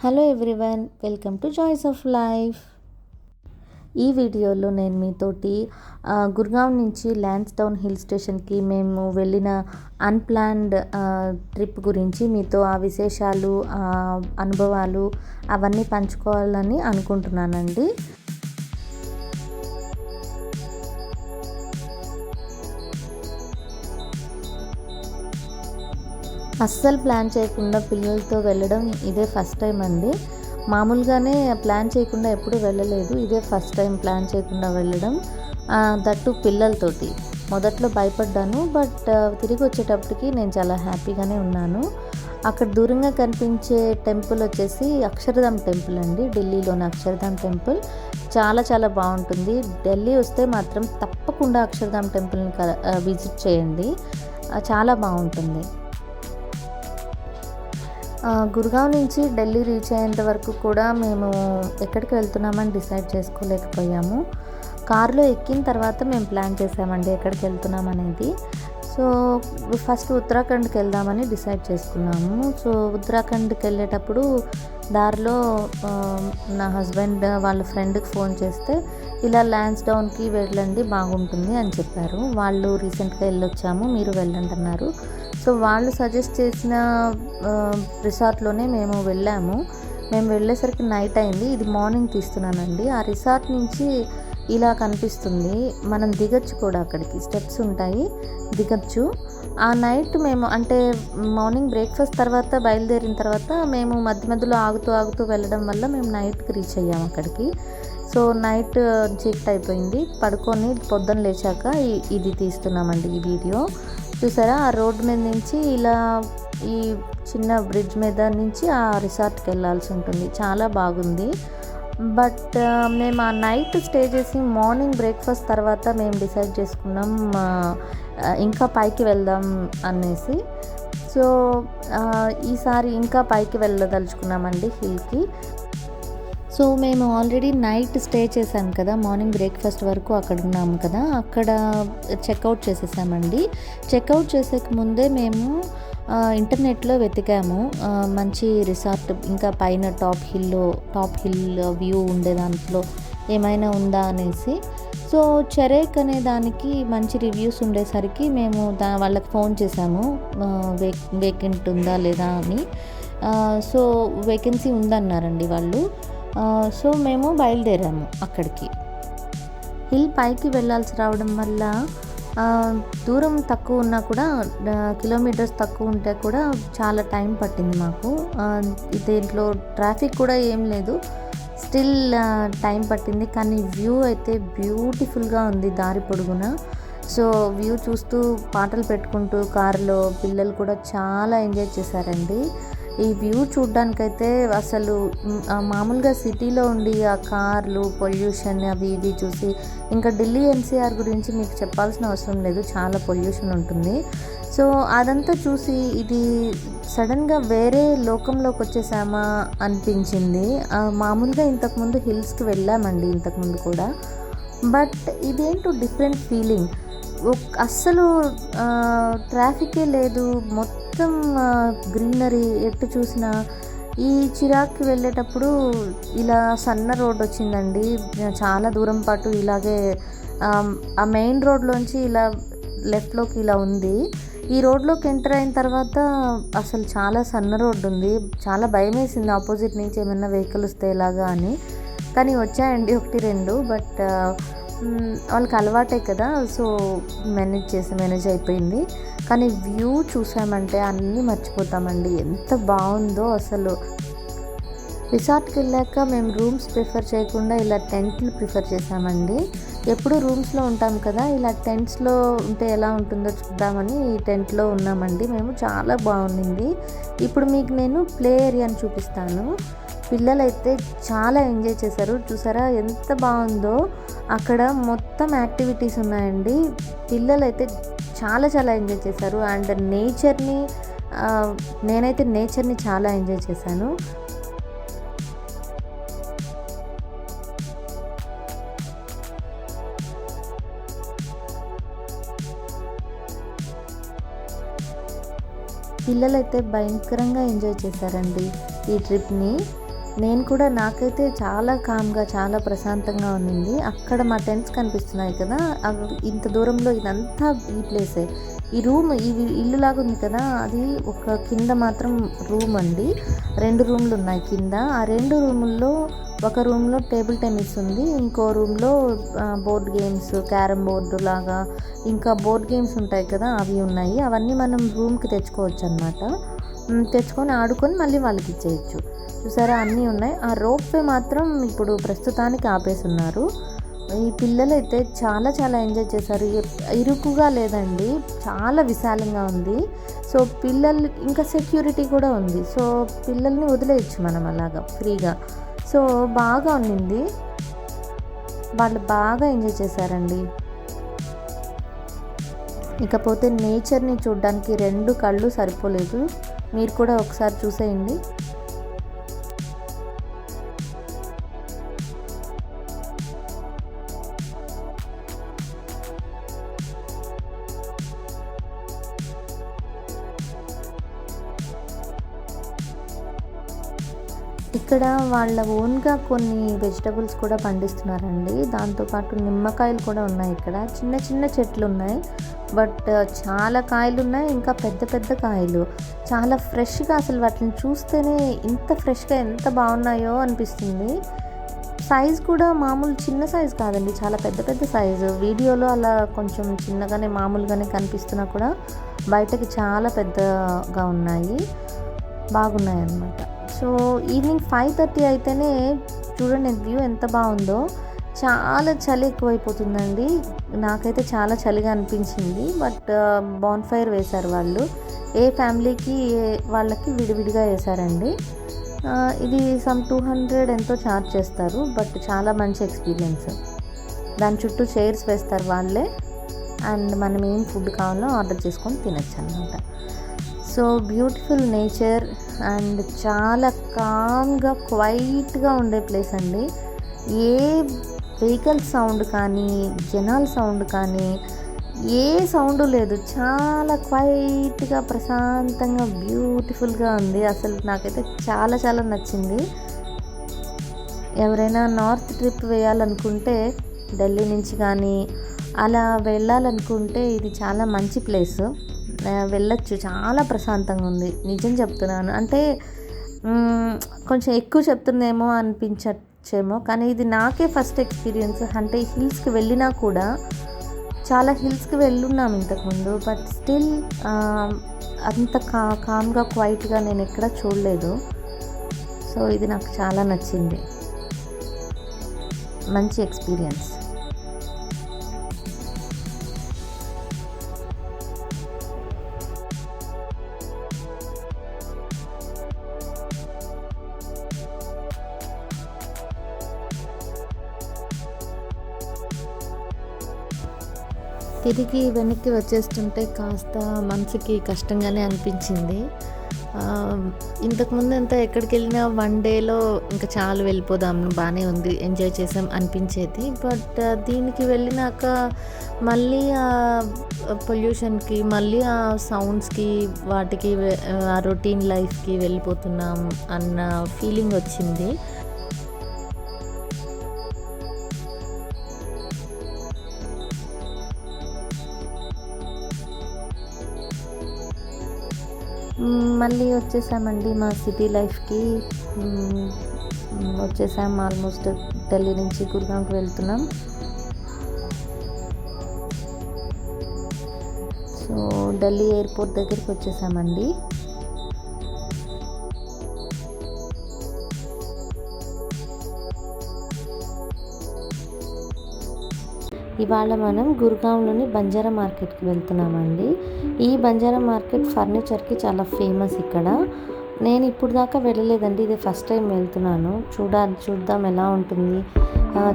Hello everyone, welcome to joys of life. ఈ వీడియోలో నేను మీతోటి గుర్గావ్ నుంచి ల్యాన్స్డౌన్ హిల్ స్టేషన్కి మేము వెళ్ళిన అన్ప్లాన్డ్ ట్రిప్ గురించి మీతో ఆ విశేషాలు, అనుభవాలు అవన్నీ పంచుకోవాలని అనుకుంటున్నానండి. అస్సలు ప్లాన్ చేయకుండా పిల్లలతో వెళ్ళడం ఇదే ఫస్ట్ టైం అండి. మామూలుగానే ప్లాన్ చేయకుండా ఎప్పుడు వెళ్ళలేదు, ఇదే ఫస్ట్ టైం ప్లాన్ చేయకుండా వెళ్ళడం, దట్టు పిల్లలతోటి. మొదట్లో భయపడ్డాను, బట్ తిరిగి వచ్చేటప్పటికి నేను చాలా హ్యాపీగానే ఉన్నాను. అక్కడ దూరంగా కనిపించే టెంపుల్ వచ్చేసి అక్షర్ధామ్ టెంపుల్ అండి. ఢిల్లీలోని అక్షర్ధామ్ టెంపుల్ చాలా చాలా బాగుంటుంది. ఢిల్లీ వస్తే మాత్రం తప్పకుండా అక్షర్ధామ్ టెంపుల్ని విజిట్ చేయండి, చాలా బాగుంటుంది. గుర్గావ్ నుంచి ఢిల్లీ రీచ్ అయ్యేంత వరకు కూడా మేము ఎక్కడికి వెళ్తున్నామని డిసైడ్ చేసుకోలేకపోయాము. కార్లో ఎక్కిన తర్వాత మేము ప్లాన్ చేసామండి ఎక్కడికి వెళ్తున్నాం అనేది. సో ఫస్ట్ ఉత్తరాఖండ్కి వెళ్దామని డిసైడ్ చేసుకున్నాము. సో ఉత్తరాఖండ్కి వెళ్ళేటప్పుడు దారిలో నా హస్బెండ్ వాళ్ళ ఫ్రెండ్కి ఫోన్ చేస్తే ఇలా ల్యాన్స్డౌన్కి వెళ్ళండి బాగుంటుంది అని చెప్పారు. వాళ్ళు రీసెంట్గా వెళ్ళొచ్చాము, మీరు వెళ్ళండి అన్నారు. సో వాళ్ళు సజెస్ట్ చేసిన రిసార్ట్లోనే మేము వెళ్ళాము. మేము వెళ్ళేసరికి నైట్ అయింది. ఇది మార్నింగ్ తీస్తున్నానండి. ఆ రిసార్ట్ నుంచి ఇలా కనిపిస్తుంది. మనం దిగచ్చు కూడా, అక్కడికి స్టెప్స్ ఉంటాయి, దిగచ్చు. ఆ నైట్ మేము అంటే మార్నింగ్ బ్రేక్ఫాస్ట్ తర్వాత బయలుదేరిన తర్వాత మేము మధ్య మధ్యలో ఆగుతూ వెళ్ళడం వల్ల మేము నైట్కి రీచ్ అయ్యాము అక్కడికి. సో నైట్ చీకటి అయిపోయింది. పడుకొని పొద్దున లేచాక ఇది తీస్తున్నామండి ఈ వీడియో. చూసారా, ఆ రోడ్డు మీద నుంచి ఇలా ఈ చిన్న బ్రిడ్జ్ మీద నుంచి ఆ రిసార్ట్కి వెళ్ళాల్సి ఉంటుంది. చాలా బాగుంది. బట్ మేము ఆ నైట్ స్టే చేసి మార్నింగ్ బ్రేక్ఫాస్ట్ తర్వాత మేము డిసైడ్ చేసుకున్నాం ఇంకా పైకి వెళ్దాం అనేసి. సో ఈసారి ఇంకా పైకి వెళ్ళదలుచుకున్నామండి హిల్కి. సో మేము ఆల్రెడీ నైట్ స్టే చేసాం కదా, మార్నింగ్ బ్రేక్ఫాస్ట్ వరకు అక్కడ ఉన్నాము కదా, అక్కడ చెక్అవుట్ చేసేసామండి. చెక్అవుట్ చేసేక ముందే మేము ఇంటర్నెట్లో వెతికాము మంచి రిసార్ట్, ఇంకా పైన టాప్ హిల్ వ్యూ ఉండే దాంట్లో ఏమైనా ఉందా అనేసి. సో చెరేక్ అనే దానికి మంచి రివ్యూస్ ఉండేసరికి మేము వాళ్ళకి ఫోన్ చేసాము వేకెంట్ ఉందా లేదా అని. సో వేకెన్సీ ఉందన్నారండి వాళ్ళు. సో మేము బయలుదేరాము అక్కడికి. హిల్ పైకి వెళ్ళాల్సి రావడం వల్ల దూరం తక్కువ ఉన్నా కూడా, కిలోమీటర్స్ తక్కువ ఉంటే కూడా చాలా టైం పట్టింది మాకు. దీంట్లో ట్రాఫిక్ కూడా ఏం లేదు, స్టిల్ టైం పట్టింది. కానీ వ్యూ అయితే బ్యూటిఫుల్గా ఉంది దారి పొడుగున. సో వ్యూ చూస్తూ పాటలు పెట్టుకుంటూ కారులో పిల్లలు కూడా చాలా ఎంజాయ్ చేశారండి. ఈ వ్యూ చూడ్డానికైతే అసలు మామూలుగా సిటీలో ఉండి ఆ కార్లు, పొల్యూషన్ అవి ఇవి చూసి, ఇంకా ఢిల్లీ ఎన్సీఆర్ గురించి మీకు చెప్పాల్సిన అవసరం లేదు, చాలా పొల్యూషన్ ఉంటుంది. సో అదంతా చూసి ఇది సడన్గా వేరే లోకంలోకి వచ్చేసామా అనిపించింది. మామూలుగా ఇంతకుముందు హిల్స్కి వెళ్ళామండి ఇంతకుముందు కూడా, బట్ ఇదేంటో డిఫరెంట్ ఫీలింగ్. అస్సలు ట్రాఫికే లేదు, మొత్తం గ్రీనరీ ఎటు చూసినా. ఈ చిరాక్కి వెళ్ళేటప్పుడు ఇలా సన్న రోడ్ వచ్చిందండి, చాలా దూరం పాటు ఇలాగే ఆ మెయిన్ రోడ్లోంచి ఇలా లెఫ్ట్లోకి ఇలా ఉంది. ఈ రోడ్లోకి ఎంటర్ అయిన తర్వాత అసలు చాలా సన్న రోడ్డు ఉంది. చాలా భయం వేసింది ఆపోజిట్ నుంచి ఏమైనా వెహికల్ వస్తే ఎలాగా అని. కానీ వచ్చాయండి 1-2, బట్ వాళ్ళకి అలవాటే కదా, సో మేనేజ్ అయిపోయింది. కానీ వ్యూ చూసామంటే అన్నీ మర్చిపోతామండి, ఎంత బాగుందో అసలు. రిసార్ట్కి వెళ్ళాక మేము రూమ్స్ ప్రిఫర్ చేయకుండా ఇలా టెంట్లు ప్రిఫర్ చేసామండి. ఎప్పుడు రూమ్స్లో ఉంటాం కదా, ఇలా టెంట్స్లో ఉంటే ఎలా ఉంటుందో చూద్దామని ఈ టెంట్లో ఉన్నామండి మేము. చాలా బాగుండింది. ఇప్పుడు మీకు నేను ప్లే ఏరియాని చూపిస్తాను. పిల్లలైతే చాలా ఎంజాయ్ చేశారు. చూసారా ఎంత బాగుందో, అక్కడ మొత్తం యాక్టివిటీస్ ఉన్నాయండి. పిల్లలైతే చాలా చాలా ఎంజాయ్ చేశారు. అండ్ నేనైతే నేచర్ని చాలా ఎంజాయ్ చేశాను. పిల్లలైతే భయంకరంగా ఎంజాయ్ చేశారండి ఈ ట్రిప్ని. నేను కూడా నాకైతే చాలా కామ్గా చాలా ప్రశాంతంగా ఉండింది. అక్కడ మా టెంట్స్ కనిపిస్తున్నాయి కదా, అవి ఇంత దూరంలో ఇదంతా ఈ ప్లేసే. ఈ రూమ్ ఇల్లులాగా ఉంది కదా, అది ఒక కింద మాత్రం రూమ్ అండి. 2 రూమ్లు ఉన్నాయి కింద. ఆ 2 రూముల్లో ఒక రూమ్లో టేబుల్ టెన్నిస్ ఉంది, ఇంకో రూమ్లో బోర్డ్ గేమ్స్, క్యారమ్ బోర్డు లాగా ఇంకా బోర్డ్ గేమ్స్ ఉంటాయి కదా అవి ఉన్నాయి. అవన్నీ మనం రూమ్కి తెచ్చుకోవచ్చు అనమాట. తెచ్చుకొని ఆడుకొని మళ్ళీ వాళ్ళకి ఇచ్చేయచ్చు. చూసారా అన్నీ ఉన్నాయి. ఆ రోప్వే మాత్రం ఇప్పుడు ప్రస్తుతానికి ఆపేస్తున్నారు. ఈ పిల్లలైతే చాలా చాలా ఎంజాయ్ చేశారు. ఇరుకుగా లేదండి, చాలా విశాలంగా ఉంది. సో పిల్లలు ఇంకా సెక్యూరిటీ కూడా ఉంది. సో పిల్లల్ని వదిలేయచ్చు మనం అలాగా ఫ్రీగా. సో బాగా ఉండింది, వాళ్ళు బాగా ఎంజాయ్ చేశారండి. ఇకపోతే నేచర్ని చూడడానికి 2 కళ్ళు సరిపోలేదు. మీరు కూడా ఒకసారి చూసేయండి. ఇక్కడ వాళ్ళ ఓన్గా కొన్ని వెజిటబుల్స్ కూడా పండిస్తున్నారండి. దాంతోపాటు నిమ్మకాయలు కూడా ఉన్నాయి. ఇక్కడ చిన్న చిన్న చెట్లు ఉన్నాయి, బట్ చాలా కాయలు ఉన్నాయి. ఇంకా పెద్ద పెద్ద కాయలు చాలా ఫ్రెష్గా, అసలు వాటిని చూస్తేనే ఇంత ఫ్రెష్గా ఎంత బాగున్నాయో అనిపిస్తుంది. సైజ్ కూడా మామూలు చిన్న సైజ్ కాదండి, చాలా పెద్ద పెద్ద సైజు. వీడియోలో అలా కొంచెం చిన్నగానే మామూలుగానే కనిపిస్తున్నా కూడా బయటకి చాలా పెద్దగా ఉన్నాయి, బాగున్నాయి అన్నమాట. సో ఈవినింగ్ 5:30 అయితేనే చూడండి వ్యూ ఎంత బాగుందో. చాలా చలి ఎక్కువైపోతుందండి. నాకైతే చాలా చలిగా అనిపించింది. బట్ బాన్ఫైర్ వేశారు వాళ్ళు. ఏ ఫ్యామిలీకి వాళ్ళకి విడివిడిగా వేశారండి. ఇది సమ్ 200 ఎంతో ఛార్జ్ చేస్తారు, బట్ చాలా మంచి ఎక్స్పీరియన్స్. దాని చుట్టూ చైర్స్ వేస్తారు వాళ్ళే, అండ్ మనం ఏం ఫుడ్ కావాలో ఆర్డర్ చేసుకొని తినచ్చు అన్నమాట. సో బ్యూటిఫుల్ నేచర్ అండ్ చాలా కామ్గా క్వైట్గా ఉండే ప్లేస్ అండి. ఏ వెహికల్ సౌండ్ కానీ జనాల సౌండ్ కానీ ఏ సౌండ్ లేదు. చాలా క్వైట్గా ప్రశాంతంగా బ్యూటిఫుల్గా ఉంది. అసలు నాకైతే చాలా చాలా నచ్చింది. ఎవరైనా నార్త్ ట్రిప్ వేయాలనుకుంటే ఢిల్లీ నుంచి కానీ అలా వెళ్ళాలనుకుంటే ఇది చాలా మంచి ప్లేస్, వెళ్ళొచ్చు. చాలా ప్రశాంతంగా ఉంది, నిజం చెప్తున్నాను. అంటే కొంచెం ఎక్కువ చెప్తుందేమో అనిపించచ్చేమో, కానీ ఇది నాకే ఫస్ట్ ఎక్స్పీరియన్స్. అంటే హిల్స్కి వెళ్ళినా కూడా చాలా హిల్స్కి వెళ్ళున్నాం ఇంతకుముందు, బట్ స్టిల్ అంత కామ్గా క్వైట్గా నేను ఎక్కడ చూడలేదు. సో ఇది నాకు చాలా నచ్చింది, మంచి ఎక్స్పీరియన్స్. తిరిగి వెనక్కి వచ్చేస్తుంటే కాస్త మనసుకి కష్టంగానే అనిపించింది. ఇంతకుముందు అంతా ఎక్కడికి వెళ్ళినా 1 డేలో ఇంకా చాలు వెళ్ళిపోదాం, బాగానే ఉంది, ఎంజాయ్ చేసాం అనిపించేది. బట్ దీనికి వెళ్ళినాక మళ్ళీ ఆ పొల్యూషన్కి, మళ్ళీ ఆ సౌండ్స్కి, వాటికి, ఆ రొటీన్ లైఫ్కి వెళ్ళిపోతున్నాం అన్న ఫీలింగ్ వచ్చింది. మళ్ళీ వచ్చేసామండి మా సిటీ లైఫ్కి. వచ్చేసాం, ఆల్మోస్ట్ ఢిల్లీ నుంచి గుర్గాంవ్కి వెళ్తున్నాం. సో ఢిల్లీ ఎయిర్పోర్ట్ దగ్గరికి వచ్చేసామండి. ఇవాళ మనం గుర్గాంవ్లోని బంజారా మార్కెట్కి వెళ్తున్నామండి. ఈ బంజారా మార్కెట్ ఫర్నిచర్కి చాలా ఫేమస్ ఇక్కడ. నేను ఇప్పుడు దాకా వెళ్ళలేదండి, ఇది ఫస్ట్ టైం వెళ్తున్నాను. చూద్దాం ఎలా ఉంటుంది.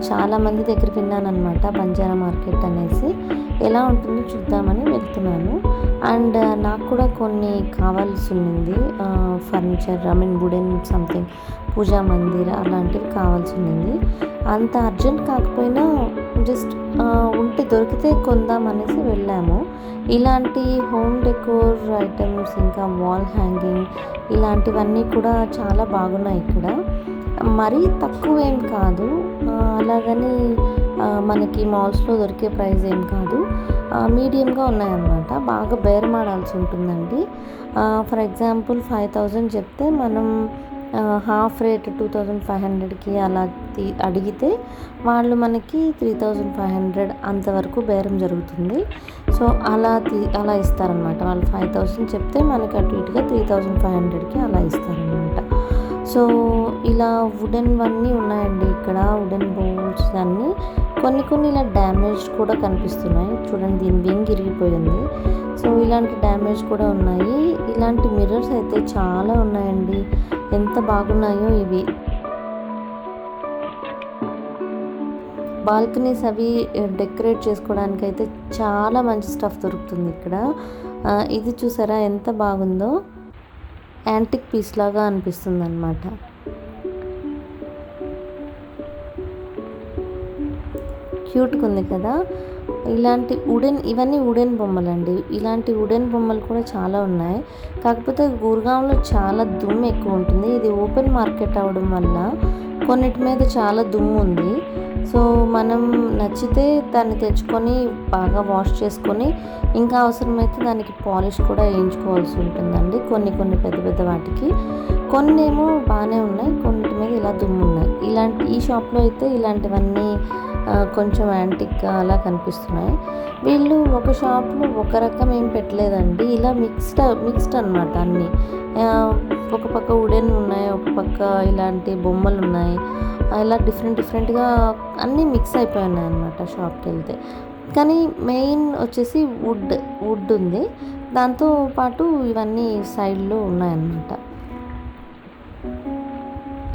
చాలామంది దగ్గర విన్నాను అనమాట బంజారా మార్కెట్ అనేసి. ఎలా ఉంటుందో చూద్దామని వెళ్తున్నాను. అండ్ నాకు కూడా కొన్ని కావాల్సి ఉంది ఫర్నిచర్, వుడెన్ సంథింగ్, పూజా మందిర్ అలాంటివి కావాల్సి ఉంది. అంత అర్జెంట్ కాకపోయినా జస్ట్ ఉంటే దొరికితే కొందాం అనేసి వెళ్ళాము. ఇలాంటి హోమ్ డెకోర్ ఐటమ్స్, ఇంకా వాల్ హ్యాంగింగ్, ఇలాంటివన్నీ కూడా చాలా బాగున్నాయి ఇక్కడ. మరీ తక్కువ ఏం కాదు, అలాగని మనకి మాల్స్లో దొరికే ప్రైస్ ఏం కాదు, మీడియంగా ఉన్నాయన్నమాట. బాగా బేరమాడాల్సి ఉంటుందండి. ఫర్ ఎగ్జాంపుల్ 5000 చెప్తే మనం హాఫ్ రేట్ 2500కి అలా అడిగితే వాళ్ళు మనకి 3500 అంతవరకు బేరం జరుగుతుంది. సో అలా ఇస్తారనమాట. వాళ్ళు 5000 చెప్తే మనకి అటు ఇటుగా 3500కి అలా ఇస్తారనమాట. సో ఇలా వుడెన్వన్నీ ఉన్నాయండి ఇక్కడ, వుడెన్ బౌల్స్ అన్నీ. కొన్ని ఇలా డ్యామేజ్ కూడా కనిపిస్తున్నాయి. చూడండి, దీని వింగ్ ఇరిగిపోయింది. సో ఇలాంటి డ్యామేజ్ కూడా ఉన్నాయి. ఇలాంటి మిర్రర్స్ అయితే చాలా ఉన్నాయండి, ఎంత బాగున్నాయో ఇవి. బాల్కనీస్ అవి డెకరేట్ చేసుకోవడానికి అయితే చాలా మంచి స్టఫ్ దొరుకుతుంది ఇక్కడ. ఇది చూసారా ఎంత బాగుందో, యాంటిక్ పీస్ లాగా అనిపిస్తుంది అనమాట. క్యూట్గా ఉంది కదా. ఇవన్నీ వుడెన్ బొమ్మలండి. ఇలాంటి వుడెన్ బొమ్మలు కూడా చాలా ఉన్నాయి. కాకపోతే గుర్గాంలో చాలా దుమ్ము ఎక్కువ ఉంటుంది. ఇది ఓపెన్ మార్కెట్ అవ్వడం వల్ల కొన్నిటి మీద చాలా దుమ్ము ఉంది. సో మనం నచ్చితే దాన్ని తెచ్చుకొని బాగా వాష్ చేసుకొని ఇంకా అవసరమైతే దానికి పాలిష్ కూడా వేయించుకోవాల్సి ఉంటుందండి. కొన్ని పెద్ద వాటికి. కొన్ని ఏమో బాగానే ఉన్నాయి, కొన్నిటి మీద ఇలా దుమ్ము ఉన్నాయి. ఈ షాప్లో అయితే ఇలాంటివన్నీ కొంచెం యాంటిక్గా అలా కనిపిస్తున్నాయి. వీళ్ళు ఒక షాప్లో ఒక రకం ఏం పెట్టలేదండి, ఇలా మిక్స్డ్ అనమాట అన్నీ. ఒక పక్క వుడెన్ ఉన్నాయి, ఒక పక్క ఇలాంటి బొమ్మలు ఉన్నాయి. ఇలా డిఫరెంట్గా అన్నీ మిక్స్ అయిపోయి ఉన్నాయి అనమాట షాప్కి వెళ్తే. కానీ మెయిన్ వచ్చేసి వుడ్ ఉంది, దాంతో పాటు ఇవన్నీ సైడ్లో ఉన్నాయన్నమాట.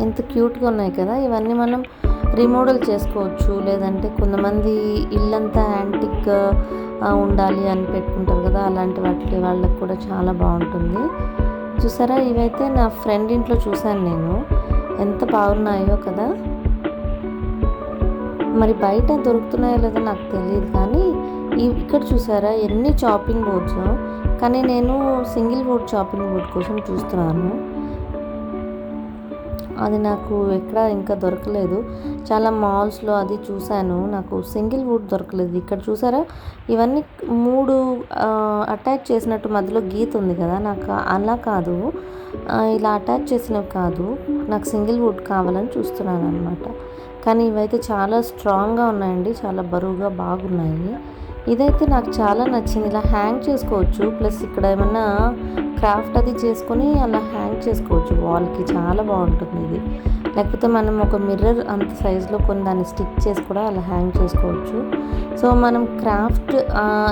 ఎంత క్యూట్గా ఉన్నాయి కదా. ఇవన్నీ మనం రీమోడల్ చేసుకోవచ్చు, లేదంటే కొంతమంది ఇల్లంతా యాంటిక్ ఉండాలి అని పెట్టుకుంటారు కదా, అలాంటి వాళ్ళకి కూడా చాలా బాగుంటుంది. చూసారా, ఇవైతే నా ఫ్రెండ్ ఇంట్లో చూశాను నేను, ఎంత బాగున్నాయో కదా. మరి బయట దొరుకుతున్నాయో లేదో నాకు తెలియదు, కానీ ఇక్కడ చూసారా ఎన్ని చాపింగ్ బోర్డ్స్. కానీ నేను సింగిల్ బోర్డ్ చాపింగ్ బోర్డ్ కోసం చూస్తున్నాను. అది నాకు ఎక్కడ ఇంకా దొరకలేదు. చాలా మాల్స్లో అది చూశాను, నాకు సింగిల్ వుడ్ దొరకలేదు. ఇక్కడ చూసారా, ఇవన్నీ 3 అటాచ్ చేసినట్టు మధ్యలో గీత ఉంది కదా, నాకు అలా కాదు, ఇలా అటాచ్ చేసినవి కాదు, నాకు సింగిల్ వుడ్ కావాలని చూస్తున్నాను అనమాట. కానీ ఇవైతే చాలా స్ట్రాంగ్గా ఉన్నాయండి, చాలా బరువుగా బాగున్నాయి. ఇదైతే నాకు చాలా నచ్చింది. ఇలా హ్యాంగ్ చేసుకోవచ్చు, ప్లస్ ఇక్కడ ఏమన్నా క్రాఫ్ట్ అది చేసుకొని అలా హ్యాంగ్ చేసుకోవచ్చు వాల్కి, చాలా బాగుంటుంది ఇది. లేకపోతే మనం ఒక మిర్రర్ అంత సైజులో కొన్ని దాన్ని స్టిక్ చేసి కూడా అలా హ్యాంగ్ చేసుకోవచ్చు. సో మనం క్రాఫ్ట్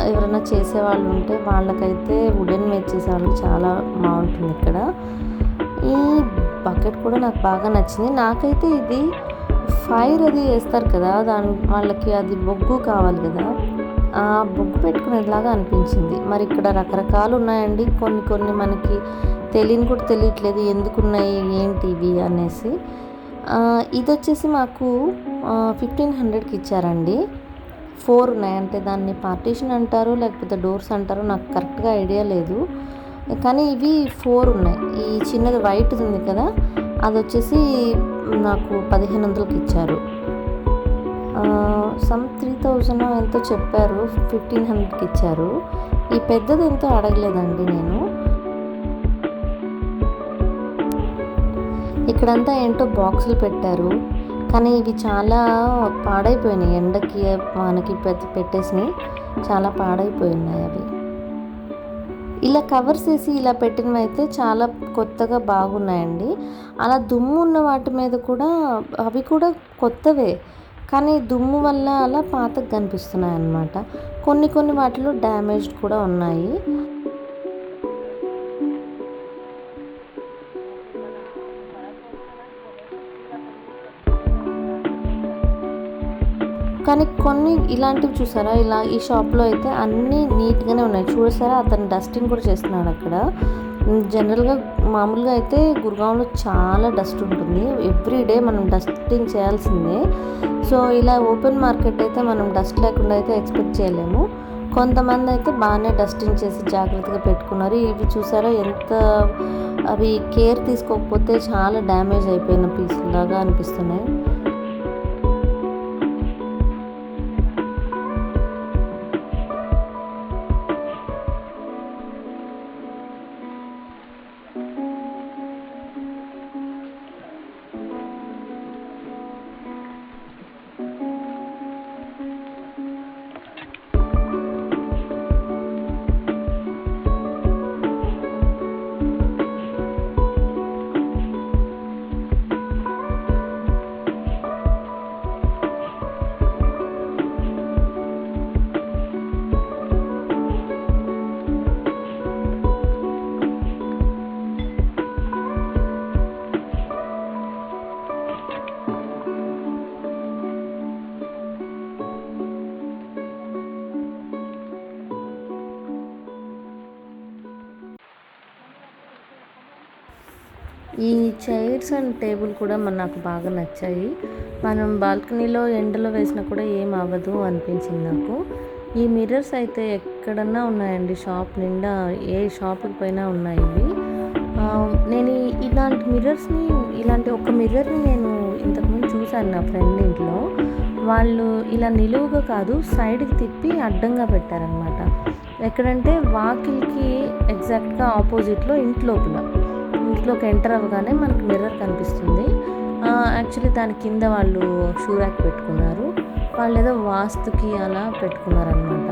ఎవరైనా చేసేవాళ్ళు ఉంటే వాళ్ళకైతే వుడెన్ మేడ్ చేసే వాళ్ళకి చాలా బాగుంటుంది ఇక్కడ. ఈ బకెట్ కూడా నాకు బాగా నచ్చింది. నాకైతే ఇది ఫైర్ అది వేస్తారు కదా, వాళ్ళకి అది బొగ్గు కావాలి కదా, ఆ బొగ్గు పెట్టుకునేలాగా అనిపించింది. మరి ఇక్కడ రకరకాలు ఉన్నాయండి, కొన్ని మనకి కూడా తెలియట్లేదు ఎందుకున్నాయి ఏంటి ఇవి అనేసి. ఇది వచ్చేసి మాకు 1500కి ఇచ్చారండి. 4 ఉన్నాయి, అంటే దాన్ని పార్టీషన్ అంటారు లేకపోతే డోర్స్ అంటారు, నాకు కరెక్ట్గా ఐడియా లేదు. కానీ ఇవి 4 ఉన్నాయి. ఈ చిన్నది వైట్ ఉంది కదా, అది వచ్చేసి నాకు 1500కి ఇచ్చారు. 3000 ఎంతో చెప్పారు, 1500కి ఇచ్చారు. ఈ పెద్దది ఎంతో అడగలేదండి నేను. ఇక్కడంతా ఏంటో బాక్సులు పెట్టారు, కానీ ఇవి చాలా పాడైపోయినాయి, ఎండకి మనకి పెట్టేసినాయి, చాలా పాడైపోయినాయి అవి. ఇలా కవర్స్ వేసి ఇలా పెట్టినవి అయితే చాలా కొత్తగా బాగున్నాయండి. అలా దుమ్ము ఉన్న వాటి మీద కూడా అవి కూడా కొత్తవే, కానీ దుమ్ము వల్ల అలా పాతకు కనిపిస్తున్నాయి అన్నమాట. కొన్ని వాటిలో డ్యామేజ్డ్ కూడా ఉన్నాయి. కానీ కొన్ని ఇలాంటివి చూసారా, ఈ షాప్లో అయితే అన్నీ నీట్గానే ఉన్నాయి. చూసారా, అతను డస్టింగ్ కూడా చేస్తున్నాడు అక్కడ. జనరల్గా మామూలుగా అయితే గుర్గాంలో చాలా డస్ట్ ఉంటుంది, ఎవ్రీడే మనం డస్టింగ్ చేయాల్సిందే. సో ఇలా ఓపెన్ మార్కెట్ అయితే మనం డస్ట్ లేకుండా అయితే ఎక్స్పెక్ట్ చేయలేము. కొంతమంది అయితే బాగానే డస్టింగ్ చేసి జాగ్రత్తగా పెట్టుకున్నారు. ఇవి చూసారా ఎంత అవి కేర్ తీసుకోకపోతే చాలా డ్యామేజ్ అయిపోయిన పీసులాగా అనిపిస్తున్నాయి. ఈ చైర్స్ అండ్ టేబుల్ కూడా నాకు బాగా నచ్చాయి. మనం బాల్కనీలో ఎండలో వేసినా కూడా ఏం అవ్వదు అనిపించింది నాకు. ఈ మిర్రర్స్ అయితే ఎక్కడన్నా ఉన్నాయండి, షాప్ నిండా ఏ షాప్కి పోయినా ఉన్నాయి ఇవి. నేను ఇలాంటి మిర్రర్స్ని ఇలాంటి ఒక మిర్రర్ని నేను ఇంతకుముందు చూశాను నా ఫ్రెండ్ ఇంట్లో. వాళ్ళు ఇలా నిలువుగా కాదు సైడ్కి తిప్పి అడ్డంగా పెట్టారనమాట. ఎక్కడంటే వాకిల్కి ఎగ్జాక్ట్గా ఆపోజిట్లో ఇంట్లోకి ఎంటర్ అవ్వగానే మనకు మిర్రర్ కనిపిస్తుంది. యాక్చువల్లీ దాని కింద వాళ్ళు షూ ర్యాక్ పెట్టుకున్నారు. వాళ్ళు ఏదో వాస్తుకి అలా పెట్టుకున్నారనమాట.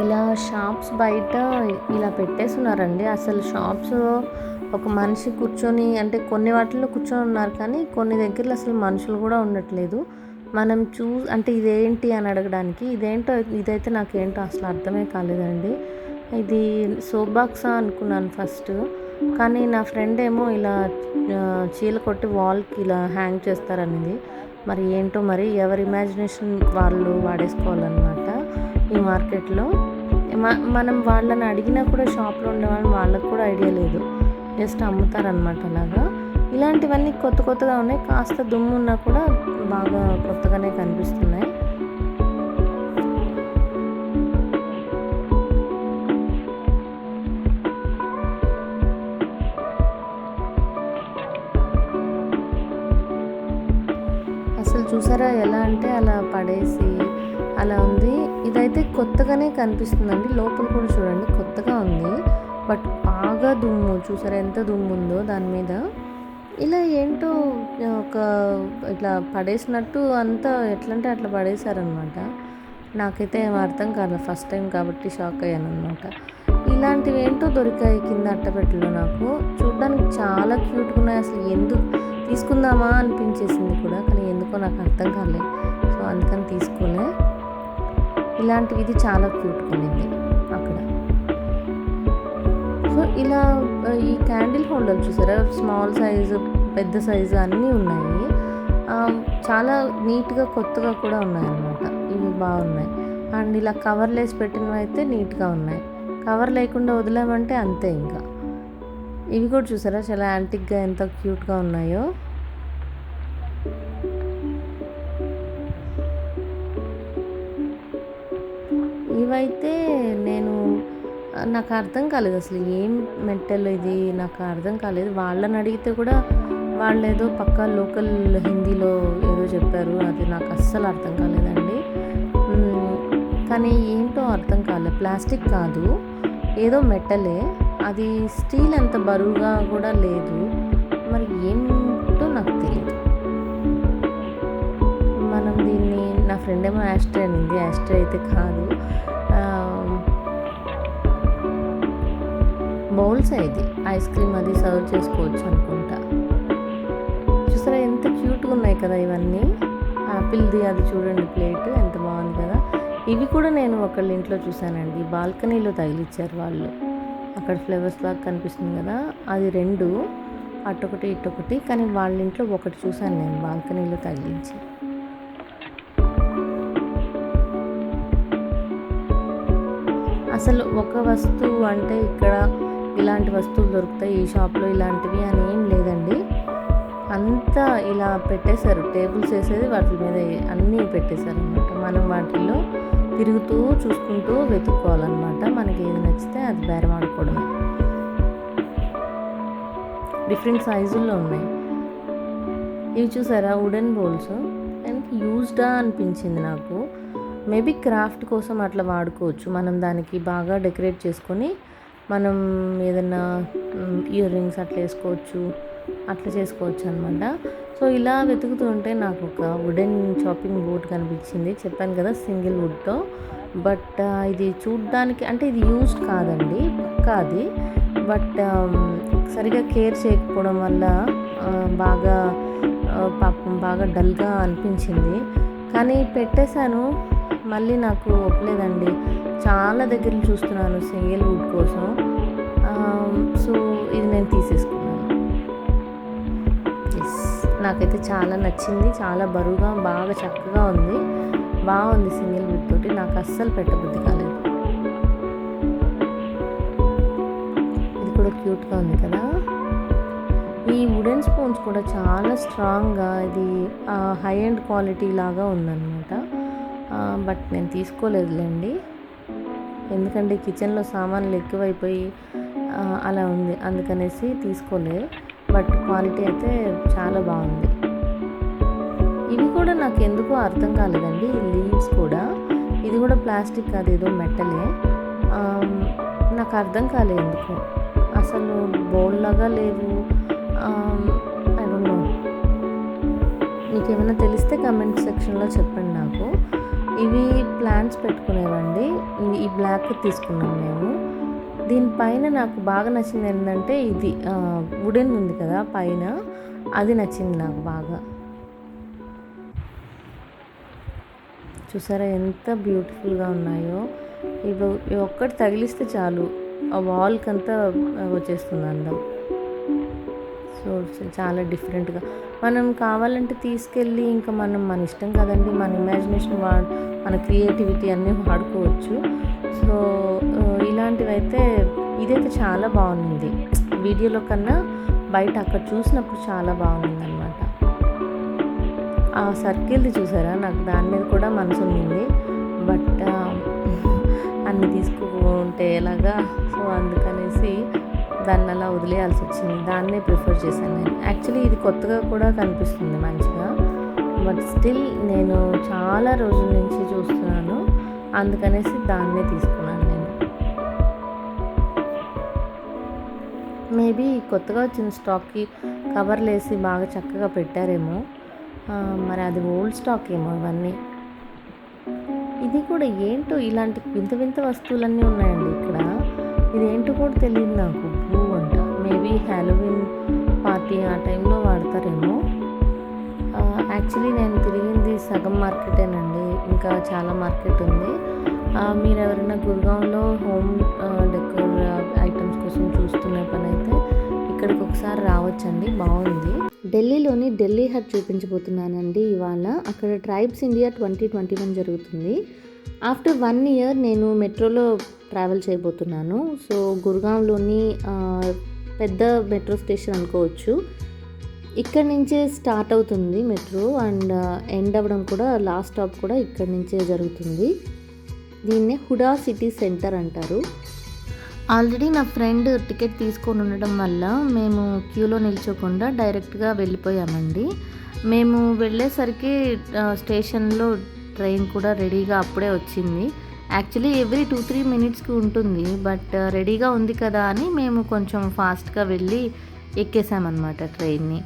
ఇలా షాప్స్ బయట ఇలా పెట్టేస్తున్నారండి. అసలు షాప్స్ ఒక మనిషి కూర్చొని అంటే కొన్ని వాటిల్లో కూర్చొని ఉన్నారు, కానీ కొన్ని దగ్గరలో అసలు మనుషులు కూడా ఉండట్లేదు. మనం అంటే ఇదేంటి అని అడగడానికి ఇదైతే నాకేంటో అసలు అర్థమే కాలేదండి. ఇది సోప్ బాక్సా అనుకున్నాను ఫస్ట్, కానీ నా ఫ్రెండ్ ఏమో ఇలా చీల కొట్టి వాల్కి ఇలా హ్యాంగ్ చేస్తారనేది. మరి ఏంటో మరి ఎవరి ఇమాజినేషన్ వాళ్ళు వాడేసుకోవాలన్నమాట ఈ మార్కెట్లో. మనం వాళ్ళని అడిగినా కూడా షాప్లో వాళ్ళకి కూడా ఐడియా లేదు, జస్ట్ అమ్ముతారనమాట అలాగా. ఇలాంటివన్నీ కొత్తగా ఉన్నాయి, కాస్త దుమ్ము ఉన్నా కూడా బాగా కొత్తగానే కనిపిస్తున్నాయి. అసలు చూసారా ఎలా అంటే అలా పడేసి అలా ఉంది. ఇదైతే కొత్తగానే కనిపిస్తుందండి. లోపల కూడా చూడండి కొత్తగా ఉంది, బట్ బాగా దుమ్ము చూసారా ఎంత దుమ్ము ఉందో దాని మీద. ఇలా ఏంటో ఇట్లా పడేసినట్టు అంతా ఎట్లంటే అట్లా పడేశారనమాట. నాకైతే ఏం అర్థం కాలేదు, ఫస్ట్ టైం కాబట్టి షాక్ అయ్యాను అనమాట. ఇలాంటివి ఏంటో దొరికాయి కింద అట్టపెట్టెలో. నాకు చూడడానికి చాలా క్యూట్గా ఉన్నాయి. అసలు ఎందుకు తీసుకుందామా అనిపించేసింది కూడా, కానీ ఎందుకో నాకు అర్థం కాలేదు, సో అందుకని తీసుకోలే. ఇలాంటివి ఇది చాలా క్యూట్గా ఉంది అక్కడ. సో ఇలా ఈ క్యాండిల్ హోల్డర్ చూసారా, స్మాల్ సైజు పెద్ద సైజు అన్నీ ఉన్నాయి. చాలా నీట్గా కొత్తగా కూడా ఉన్నాయన్నమాట. ఇవి బాగున్నాయి. అండ్ ఇలా కవర్లు వేసి పెట్టినవి అయితే నీట్గా ఉన్నాయి. కవర్ లేకుండా వదిలామంటే అంతే ఇంకా. ఇవి కూడా చూసారా చాలా యాంటిక్గా ఎంత క్యూట్గా ఉన్నాయో. ఇవైతే నాకు అర్థం కాలేదు అసలు ఏం మెటల్ ఇది, నాకు అర్థం కాలేదు. వాళ్ళని అడిగితే కూడా వాళ్ళు ఏదో పక్కా లోకల్ హిందీలో ఏదో చెప్పారు, అది నాకు అస్సలు అర్థం కాలేదండి. కానీ ఏంటో అర్థం కాలేదు. ప్లాస్టిక్ కాదు, ఏదో మెటలే, అది స్టీల్ అంత బరువుగా కూడా లేదు. మరి ఏంటో నాకు తెలియదు. మనం దీన్ని నా ఫ్రెండ్ ఏమో యాస్ట్రే అనింది. యాస్ట్రే అయితే కాదు, బౌల్స్ ఇది ఐస్ క్రీమ్ అది సర్వ్ చేసుకోవచ్చు అనుకుంటా. చూసారా ఎంత క్యూట్గా ఉన్నాయి కదా ఇవన్నీ. యాపిల్ది అది చూడండి ప్లేట్ ఎంత బాగుంది కదా. ఇవి కూడా నేను ఒకళ్ళ ఇంట్లో చూసానండి, బాల్కనీలో తగిలిచ్చారు వాళ్ళు. అక్కడ ఫ్లేవర్స్ లాగా కనిపిస్తుంది కదా, అది 2 అటొకటి ఇటొకటి, కానీ వాళ్ళ ఇంట్లో ఒకటి చూసాను నేను బాల్కనీలో తగిలించి. అసలు ఒక వస్తువు అంటే ఇక్కడ ఇలాంటి వస్తువులు దొరుకుతాయి ఈ షాప్లో ఇలాంటివి అని ఏం లేదండి. అంతా ఇలా పెట్టేశారు, టేబుల్స్ వేసేది వాటి మీద అన్నీ పెట్టేశారు అనమాట. మనం వాటిల్లో తిరుగుతూ చూసుకుంటూ వెతుక్కోవాలన్నమాట. మనకి ఏది నచ్చితే అది బేరం ఆడుకోవడమే. డిఫరెంట్ సైజుల్లో ఉన్నాయి. ఇవి చూసారా వుడెన్ బౌల్స్, దానికి యూజ్డా అనిపించింది నాకు. మేబీ క్రాఫ్ట్ కోసం అట్లా వాడుకోవచ్చు. మనం దానికి బాగా డెకరేట్ చేసుకొని మనం ఏదైనా ఇయర్ రింగ్స్ అట్లా వేసుకోవచ్చు, అట్లా చేసుకోవచ్చు అనమాట. సో ఇలా వెతుకుతుంటే నాకు ఒక వుడెన్ చాపింగ్ బోర్డ్ కనిపించింది. చెప్పాను కదా సింగిల్ వుడ్తో. బట్ ఇది చూడ్డానికి అంటే ఇది యూజ్డ్ కాదండి పక్కా అది. బట్ సరిగా కేర్ చేయకపోవడం వల్ల పాపం బాగా డల్గా అనిపించింది. కానీ పెట్టేశాను, మళ్ళీ నాకు ఒప్పలేదండి. చాలా దగ్గర చూస్తున్నాను సింగిల్ వుడ్ కోసం. సో ఇది నేను తీసేసుకున్నాను. నాకైతే చాలా నచ్చింది, చాలా బరువుగా బాగా చక్కగా ఉంది, బాగుంది సింగిల్ వుడ్ తోటి. నాకు అస్సలు పెట్టబుద్ధి కాలేదు. ఇది కూడా క్యూట్గా ఉంది కదా. ఈ వుడెన్ స్పూన్స్ కూడా చాలా స్ట్రాంగ్గా, ఇది హై ఎండ్ క్వాలిటీ లాగా ఉందన్నమాట. బట్ నేను తీసుకోలేదులేండి, ఎందుకంటే కిచెన్లో సామాన్లు ఎక్కువైపోయి అలా ఉంది, అందుకనేసి తీసుకోలే. బట్ క్వాలిటీ అయితే చాలా బాగుంది. ఇవి కూడా నాకు ఎందుకో అర్థం కాలేదండి, లీవ్స్ కూడా. ఇది కూడా ప్లాస్టిక్ కాదు, ఏదో మెటలే. నాకు అర్థం కాలేదు ఎందుకు, అసలు బౌల్ లాగా లేవు. ఐ డోంట్ నో, మీకు ఏమైనా తెలిస్తే కమెంట్ సెక్షన్లో చెప్పండి నాకు. ఇవి ప్లాంట్స్ పెట్టుకునేవండి. ఈ బ్లాక్ తీసుకున్నాం మేము. దీనిపైన నాకు బాగా నచ్చింది ఏంటంటే ఇది వుడెన్ ఉంది కదా పైన, అది నచ్చింది నాకు బాగా. చూసారా ఎంత బ్యూటిఫుల్గా ఉన్నాయో. ఇవి ఒక్కటి తగిలిస్తే చాలు ఆ వాల్కి అంతా వచ్చేస్తుంది అందం. సో చాలా డిఫరెంట్గా మనం కావాలంటే తీసుకెళ్ళి ఇంకా మన ఇష్టం కదండి, మన ఇమాజినేషన్ మన క్రియేటివిటీ అన్నీ వాడుకోవచ్చు. సో ఇలాంటివి అయితే ఇదైతే చాలా బాగుంది, వీడియోలో కన్నా బయట అక్కడ చూసినప్పుడు చాలా బాగుంది అనమాట. ఆ సర్కిల్ది చూసారా, నాకు దాని మీద కూడా మనసు ఉంది. బట్ అన్ని తీసుకుంటే ఎలాగా, సో అందుకనేసి దాన్ని అలా వదిలేయాల్సి వచ్చింది. దాన్నే ప్రిఫర్ చేశాను నేను. యాక్చువల్లీ ఇది కొత్తగా కూడా కనిపిస్తుంది మంచిగా, బట్ స్టిల్ నేను చాలా రోజుల నుంచి చూస్తున్నాను, అందుకనేసి దాన్నే తీసుకున్నాను నేను. మేబీ కొత్తగా వచ్చిన స్టాక్కి కవర్లు వేసి బాగా చక్కగా పెట్టారేమో, మరి అది ఓల్డ్ స్టాక్ ఏమో ఇవన్నీ. ఇది కూడా ఏంటో ఇలాంటి వింత వింత వస్తువులన్నీ ఉన్నాయండి ఇక్కడ. ఇదేంటో కూడా తెలియదు నాకు. బ్లూ అంట, మేబీ హ్యాలోవిన్ పార్టీ ఆ టైంలో వాడతారేమో. యాక్చువల్లీ నేను తిరిగింది సగం మార్కెటేనండి, ఇంకా చాలా మార్కెట్ ఉంది. మీరు ఎవరైనా గుర్గాంలో హోమ్ డెకోర్ ఐటమ్స్ కోసం చూస్తున్న పని అయితే ఇక్కడికి ఒకసారి రావచ్చండి, బాగుంది. ఢిల్లీలోని ఢిల్లీ హట్ చూపించబోతున్నానండి ఇవాళ. అక్కడ ట్రైబ్స్ ఇండియా 2021 జరుగుతుంది. ఆఫ్టర్ 1 year నేను మెట్రోలో ట్రావెల్ చేయబోతున్నాను. సో గుర్గాంలోని పెద్ద మెట్రో స్టేషన్ అనుకోవచ్చు. ఇక్కడి నుంచే స్టార్ట్ అవుతుంది మెట్రో, అండ్ ఎండ్ అవ్వడం కూడా లాస్ట్ స్టాప్ కూడా ఇక్కడి నుంచే జరుగుతుంది. దీన్నే హుడా సిటీ సెంటర్ అంటారు. ఆల్రెడీ నా ఫ్రెండ్ టికెట్ తీసుకొని ఉండడం వల్ల మేము క్యూలో నిల్చోకుండా డైరెక్ట్గా వెళ్ళిపోయామండి. మేము వెళ్ళేసరికి స్టేషన్లో ట్రైన్ కూడా రెడీగా అప్పుడే వచ్చింది. యాక్చువల్లీ ఎవ్రీ 2-3 minutesకి ఉంటుంది, బట్ రెడీగా ఉంది కదా అని మేము కొంచెం ఫాస్ట్గా వెళ్ళి ఎక్కేసామన్నమాట ట్రైన్ని.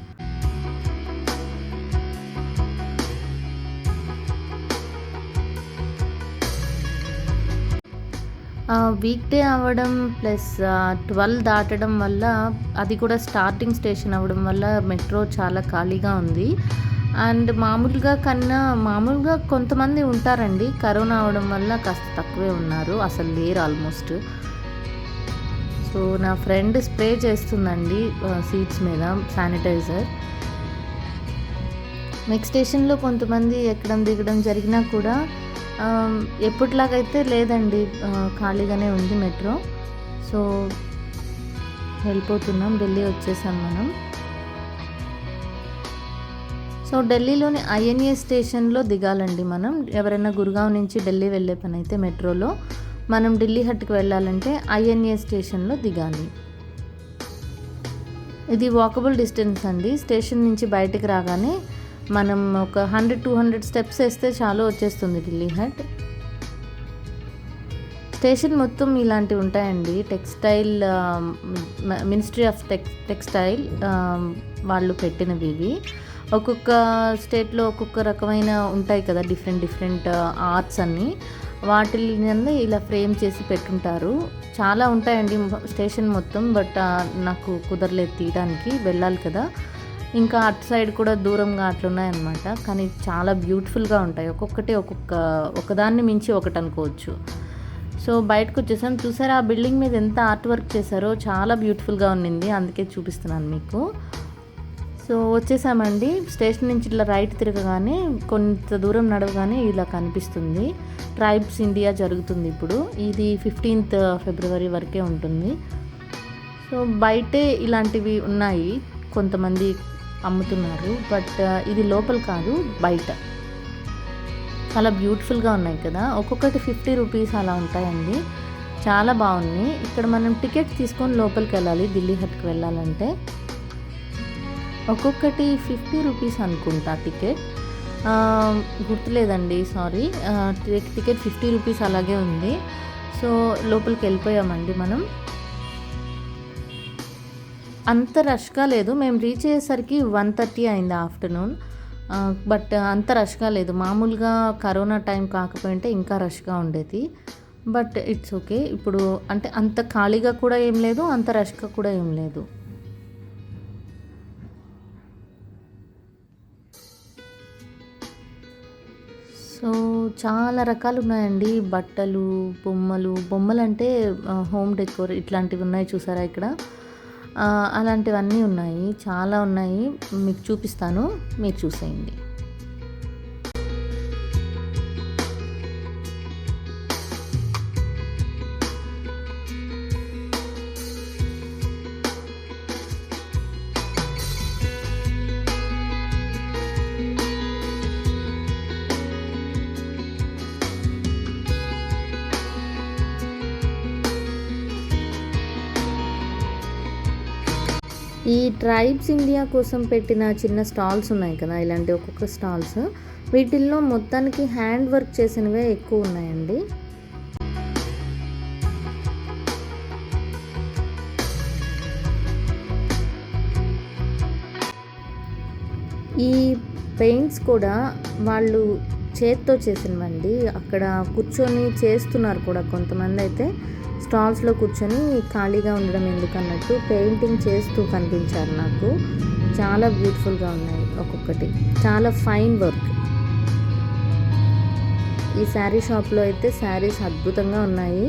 వీక్ డే అవ్వడం ప్లస్ 12 దాటడం వల్ల, అది కూడా స్టార్టింగ్ స్టేషన్ అవ్వడం వల్ల మెట్రో చాలా ఖాళీగా ఉంది. అండ్ మామూలుగా కొంతమంది ఉంటారండి. కరోనా అవ్వడం వల్ల కాస్త తక్కువే ఉన్నారు, అసలు లేరు ఆల్మోస్ట్. సో నా ఫ్రెండ్ స్ప్రే చేస్తుందండి సీట్స్ మీద శానిటైజర్. నెక్స్ట్ స్టేషన్లో కొంతమంది ఎక్కడం దిగడం జరిగినా కూడా ఎప్పటిలాగైతే లేదండి, ఖాళీగానే ఉంది మెట్రో. సో వెళ్ళిపోతున్నాం, ఢిల్లీ వచ్చేసాం మనం. సో ఢిల్లీలోని ఐఎన్ఏ స్టేషన్లో దిగాలండి మనం. ఎవరైనా గుర్గావ్ నుంచి ఢిల్లీ వెళ్ళే పని అయితే మెట్రోలో మనం ఢిల్లీ హట్కి వెళ్ళాలంటే ఐఎన్ఏ స్టేషన్లో దిగాలి. ఇది వాకబుల్ డిస్టెన్స్ అండి. స్టేషన్ నుంచి బయటకు రాగానే మనం ఒక 100-200 స్టెప్స్ వేస్తే చాలు, వచ్చేస్తుంది ఢిల్లీ హట్. స్టేషన్ మొత్తం ఇలాంటివి ఉంటాయండి. టెక్స్టైల్ మినిస్ట్రీ ఆఫ్ టెక్స్టైల్ వాళ్ళు పెట్టినవి ఇవి. ఒక్కొక్క స్టేట్లో ఒక్కొక్క రకమైన ఉంటాయి కదా, డిఫరెంట్ ఆర్ట్స్ అన్నీ. వాటిని ఇలా ఫ్రేమ్ చేసి పెట్టుంటారు. చాలా ఉంటాయండి స్టేషన్ మొత్తం. బట్ నాకు కుదరలేదు తీయడానికి, వెళ్ళాలి కదా. ఇంకా అటు సైడ్ కూడా దూరంగా అట్లున్నాయన్నమాట. కానీ చాలా బ్యూటిఫుల్గా ఉంటాయి, ఒకదాన్ని మించి ఒకటి అనుకోవచ్చు. సో బయటకు వచ్చేసాం. చూసారా ఆ బిల్డింగ్ మీద ఎంత ఆర్ట్ వర్క్ చేశారో, చాలా బ్యూటిఫుల్గా ఉన్నింది, అందుకే చూపిస్తున్నాను మీకు. సో వచ్చేసామండి. స్టేషన్ నుంచి ఇట్లా రైట్ తిరగగానే కొంత దూరం నడవగానే ఇలా కనిపిస్తుంది. ట్రైబ్స్ ఇండియా జరుగుతుంది ఇప్పుడు. ఇది 15th ఫిబ్రవరి వరకే ఉంటుంది. సో బయటే ఇలాంటివి ఉన్నాయి, కొంతమంది అమ్ముతున్నారు. బట్ ఇది లోపల కాదు, బయట. చాలా బ్యూటిఫుల్గా ఉన్నాయి కదా. ఒక్కొక్కటి 50 రూపీస్ అలా ఉంటాయండి, చాలా బాగున్నాయి. ఇక్కడ మనం టికెట్ తీసుకొని లోపలికి వెళ్ళాలి ఢిల్లీ హట్కి వెళ్ళాలంటే. ఒక్కొక్కటి 50 రూపీస్ అనుకుంటా టికెట్, గుర్తులేదండి, సారీ. టికెట్ 50 రూపీస్ అలాగే ఉంది. సో లోపలికి వెళ్ళిపోయామండి మనం. అంత రష్గా లేదు, మేము రీచ్ అయ్యేసరికి 1:30 అయింది ఆఫ్టర్నూన్. బట్ అంత రష్గా లేదు. మామూలుగా కరోనా టైం కాకపోయింటే ఇంకా రష్గా ఉండేది. But it's okay. ఇప్పుడు అంటే అంత ఖాళీగా కూడా ఏం లేదు, అంత రష్గా కూడా ఏం లేదు. సో చాలా రకాలు ఉన్నాయండి, బట్టలు, బొమ్మలు అంటే హోమ్ డెకోర్ ఇట్లాంటివి ఉన్నాయి చూసారా ఇక్కడ. అలాంటివన్నీ ఉన్నాయి, చాలా ఉన్నాయి. మీకు చూపిస్తాను, మీరు చూసేయండి. ఈ ట్రైబ్స్ ఇండియా కోసం పెట్టిన చిన్న స్టాల్స్ ఉన్నాయి కదా, ఇలాంటి ఒక్కొక్క స్టాల్స్. వీటిల్లో మొత్తానికి హ్యాండ్ వర్క్ చేసినవే ఎక్కువ ఉన్నాయండి. ఈ పెయింట్స్ కూడా వాళ్ళు చేత్తో చేసినవండి. అక్కడ కూర్చొని చేస్తున్నారు కూడా కొంతమంది అయితే. స్టాల్స్లో కూర్చొని ఖాళీగా ఉండడం ఎందుకన్నట్టు పెయింటింగ్ చేస్తూ కనిపించారు నాకు. చాలా బ్యూటిఫుల్గా ఉన్నాయి ఒక్కొక్కటి, చాలా ఫైన్ వర్క్. ఈ శారీ షాప్లో అయితే శారీస్ అద్భుతంగా ఉన్నాయి.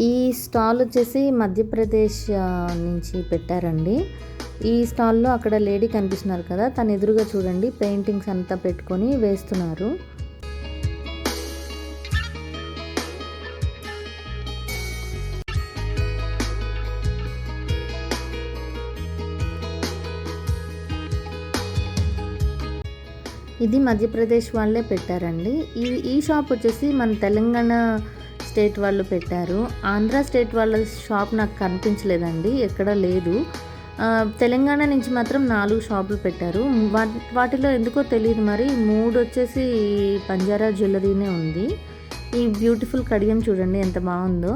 ఈ స్టాల్ వచ్చేసి మధ్యప్రదేశ్ నుంచి పెట్టారండి. ఈ స్టాల్లో అక్కడ లేడీ కనిపిస్తున్నారు కదా, తన ఎదురుగా చూడండి పెయింటింగ్స్ అంతా పెట్టుకొని వేస్తున్నారు. ఇది మధ్యప్రదేశ్ వాళ్ళే పెట్టారండి. ఈ షాప్ వచ్చేసి మన తెలంగాణ స్టేట్ వాళ్ళు పెట్టారు. ఆంధ్ర స్టేట్ వాళ్ళ షాప్ నాకు కనిపించలేదండి, ఎక్కడ లేదు. తెలంగాణ నుంచి మాత్రం 4 షాపులు పెట్టారు. వాటిలో ఎందుకో తెలియదు మరి 3 వచ్చేసి బంజారా జ్యువెలరీనే ఉంది. ఈ బ్యూటిఫుల్ కడియం చూడండి ఎంత బాగుందో.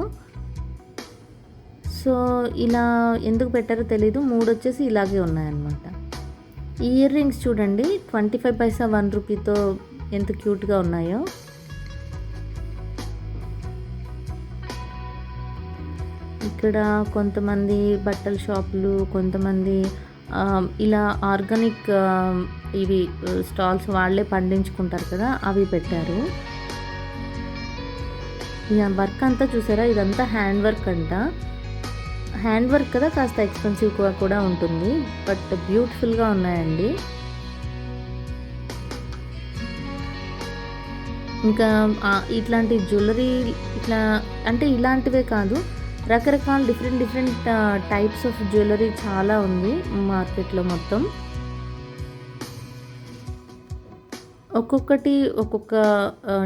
సో ఇలా ఎందుకు పెట్టారో తెలీదు, 3 వచ్చేసి ఇలాగే ఉన్నాయన్నమాట. ఈ ఇయర్ రింగ్స్ చూడండి 25 పైసా 1 రూపీతో ఎంత క్యూట్గా ఉన్నాయో. ఇక్కడ కొంతమంది బట్టల షాపులు, కొంతమంది ఇలా ఆర్గానిక్ ఇవి స్టాల్స్ వాళ్ళే పండించుకుంటారు కదా, అవి పెట్టారు. ఇక వర్క్ అంతా చూసారా, ఇదంతా హ్యాండ్ వర్క్ అంట. హ్యాండ్ వర్క్ కదా, కాస్త ఎక్స్పెన్సివ్గా కూడా ఉంటుంది, బట్ బ్యూటిఫుల్గా ఉన్నాయండి. ఇంకా ఇట్లాంటి జ్యువెలరీ ఇట్లా అంటే ఇలాంటివే కాదు, రకరకాల డిఫరెంట్ టైప్స్ ఆఫ్ జ్యువెలరీ చాలా ఉంది మార్కెట్లో మొత్తం. ఒక్కొక్కటి ఒక్కొక్క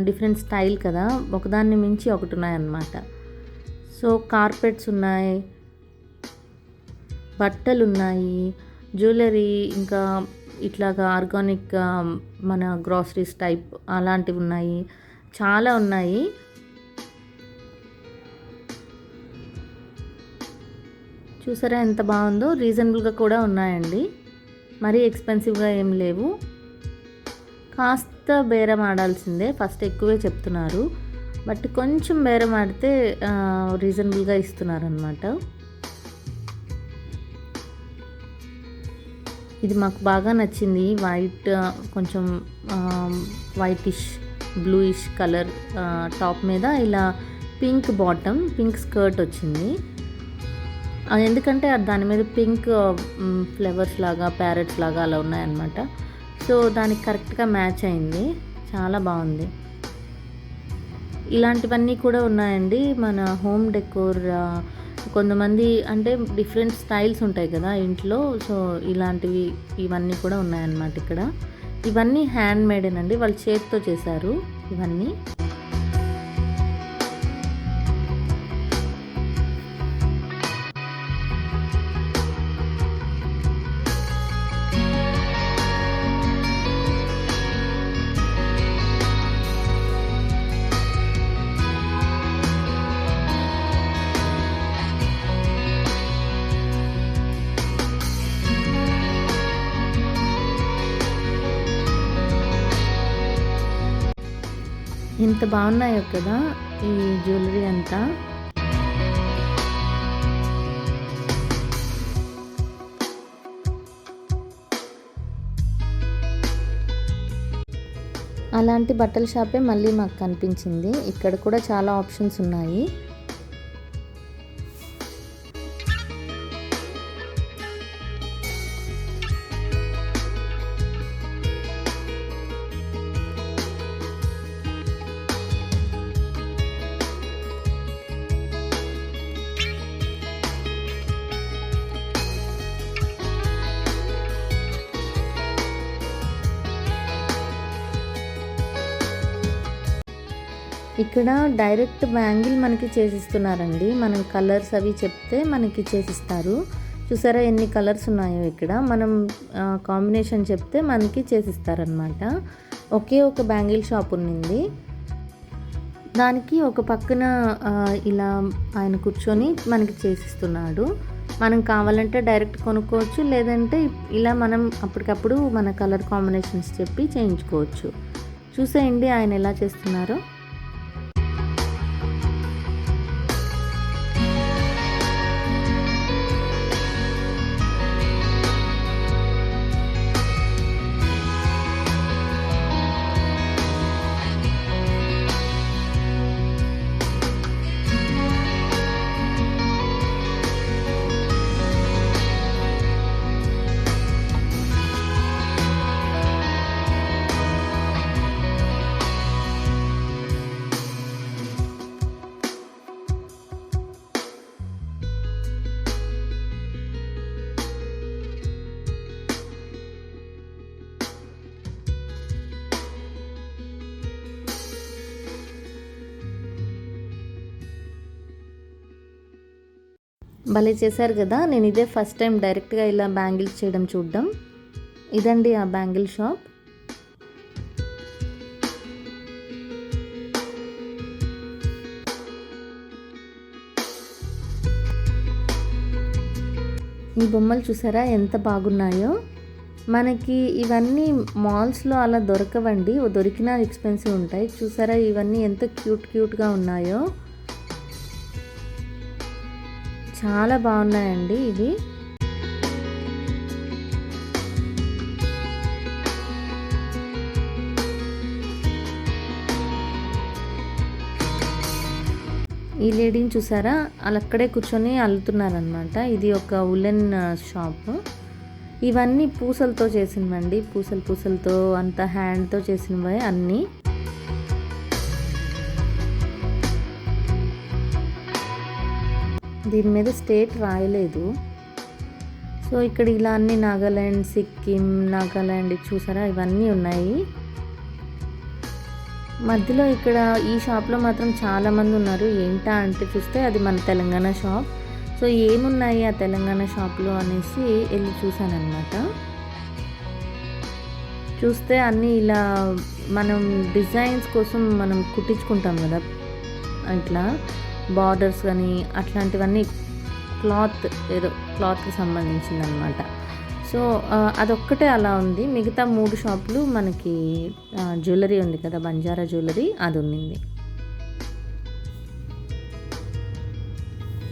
డిఫరెంట్ స్టైల్ కదా, ఒకదాన్ని మించి ఒకటి ఉన్నాయన్నమాట. సో కార్పెట్స్ ఉన్నాయి, బట్టలు ఉన్నాయి, జ్యువెలరీ, ఇంకా ఇట్లాగా ఆర్గానిక్ మన గ్రాసరీస్ టైప్ అలాంటివి ఉన్నాయి, చాలా ఉన్నాయి. చూసారా ఎంత బాగుందో, రీజనబుల్గా కూడా ఉన్నాయండి, మరీ ఎక్స్పెన్సివ్గా ఏం లేవు. కాస్త బేరం ఆడాల్సిందే, ఫస్ట్ ఎక్కువే చెప్తున్నారు, బట్ కొంచెం బేరం ఆడితే రీజనబుల్గా ఇస్తున్నారు అన్నమాట. ఇది మాకు బాగా నచ్చింది, వైట్ కొంచెం వైటిష్ బ్లూయిష్ కలర్ టాప్ మీద ఇలా పింక్ బాటమ్, పింక్ స్కర్ట్ వచ్చింది. ఎందుకంటే దాని మీద పింక్ ఫ్లవర్స్ లాగా, ప్యారెట్స్ లాగా అలా ఉన్నాయన్నమాట. సో దానికి కరెక్ట్గా మ్యాచ్ అయింది, చాలా బాగుంది. ఇలాంటివన్నీ కూడా ఉన్నాయండి మన హోమ్ డెకోర్. కొంతమంది అంటే డిఫరెంట్ స్టైల్స్ ఉంటాయి కదా ఇంట్లో, సో ఇలాంటివి ఇవన్నీ కూడా ఉన్నాయన్నమాట ఇక్కడ. ఇవన్నీ హ్యాండ్ మేడేనండి, వాళ్ళు చేతితో చేశారు ఇవన్నీ. ఎంత బాగున్నాయో కదా ఈ జ్యువెలరీ అంతా. అలాంటి బట్టల షాపే మళ్ళీ మాకు కనిపించింది. ఇక్కడ కూడా చాలా ఆప్షన్స్ ఉన్నాయి. ఇక్కడ డైరెక్ట్ బ్యాంగిల్ మనకి చేసిస్తున్నారండి, మనం కలర్స్ అవి చెప్తే మనకి చేసిస్తారు. చూసారా ఎన్ని కలర్స్ ఉన్నాయో ఇక్కడ, మనం కాంబినేషన్ చెప్తే మనకి చేసిస్తారనమాట. ఒకే ఒక బ్యాంగిల్ షాప్ ఉన్నింది, దానికి ఒక పక్కన ఇలా ఆయన కూర్చొని మనకి చేసిస్తున్నాడు. మనం కావాలంటే డైరెక్ట్ కొనుక్కోవచ్చు, లేదంటే ఇలా మనం అప్పటికప్పుడు మన కలర్ కాంబినేషన్స్ చెప్పి చేయించుకోవచ్చు. చూసేయండి ఆయన ఎలా చేస్తున్నారో. భలే చేశారు కదా. నేను ఇదే ఫస్ట్ టైం డైరెక్ట్గా ఇలా బ్యాంగిల్స్ చేయడం చూడడం. ఇదండి ఆ బ్యాంగిల్ షాప్. ఈ బొమ్మలు చూసారా ఎంత బాగున్నాయో. మనకి ఇవన్నీ మాల్స్లో అలా దొరకవండి, దొరికినా ఎక్స్పెన్సివ్ ఉంటాయి. చూసారా ఇవన్నీ ఎంత క్యూట్గా ఉన్నాయో, చాలా బాగున్నాయండి ఇవి. ఈ లేడీని చూసారా, వాళ్ళు అక్కడే కూర్చొని అల్లుతున్నారనమాట. ఇది ఒక ఉలెన్ షాప్. ఇవన్నీ పూసలతో చేసినవండి, పూసలతో అంత హ్యాండ్తో చేసినవే అన్నీ. దీని మీద స్టేట్ రాయలేదు. సో ఇక్కడ ఇలా అన్ని నాగాలాండ్, సిక్కిం, నాగాలాండ్ చూసారా ఇవన్నీ ఉన్నాయి. మధ్యలో ఇక్కడ ఈ షాప్లో మాత్రం చాలామంది ఉన్నారు. ఏంటా అంటే చూస్తే అది మన తెలంగాణ షాప్. సో ఏమున్నాయి ఆ తెలంగాణ షాప్లో అనేసి వెళ్ళి చూసానమాట. చూస్తే అన్నీ ఇలా మనం డిజైన్స్ కోసం మనం కుట్టించుకుంటాం కదా, ఇట్లా బార్డర్స్ కానీ అట్లాంటివన్నీ క్లాత్కి సంబంధించిందనమాట. సో అదొక్కటే అలా ఉంది. మిగతా 3 షాపులు మనకి జ్యువెలరీ ఉంది కదా, బంజారా జ్యువెలరీ, అది ఉన్నింది.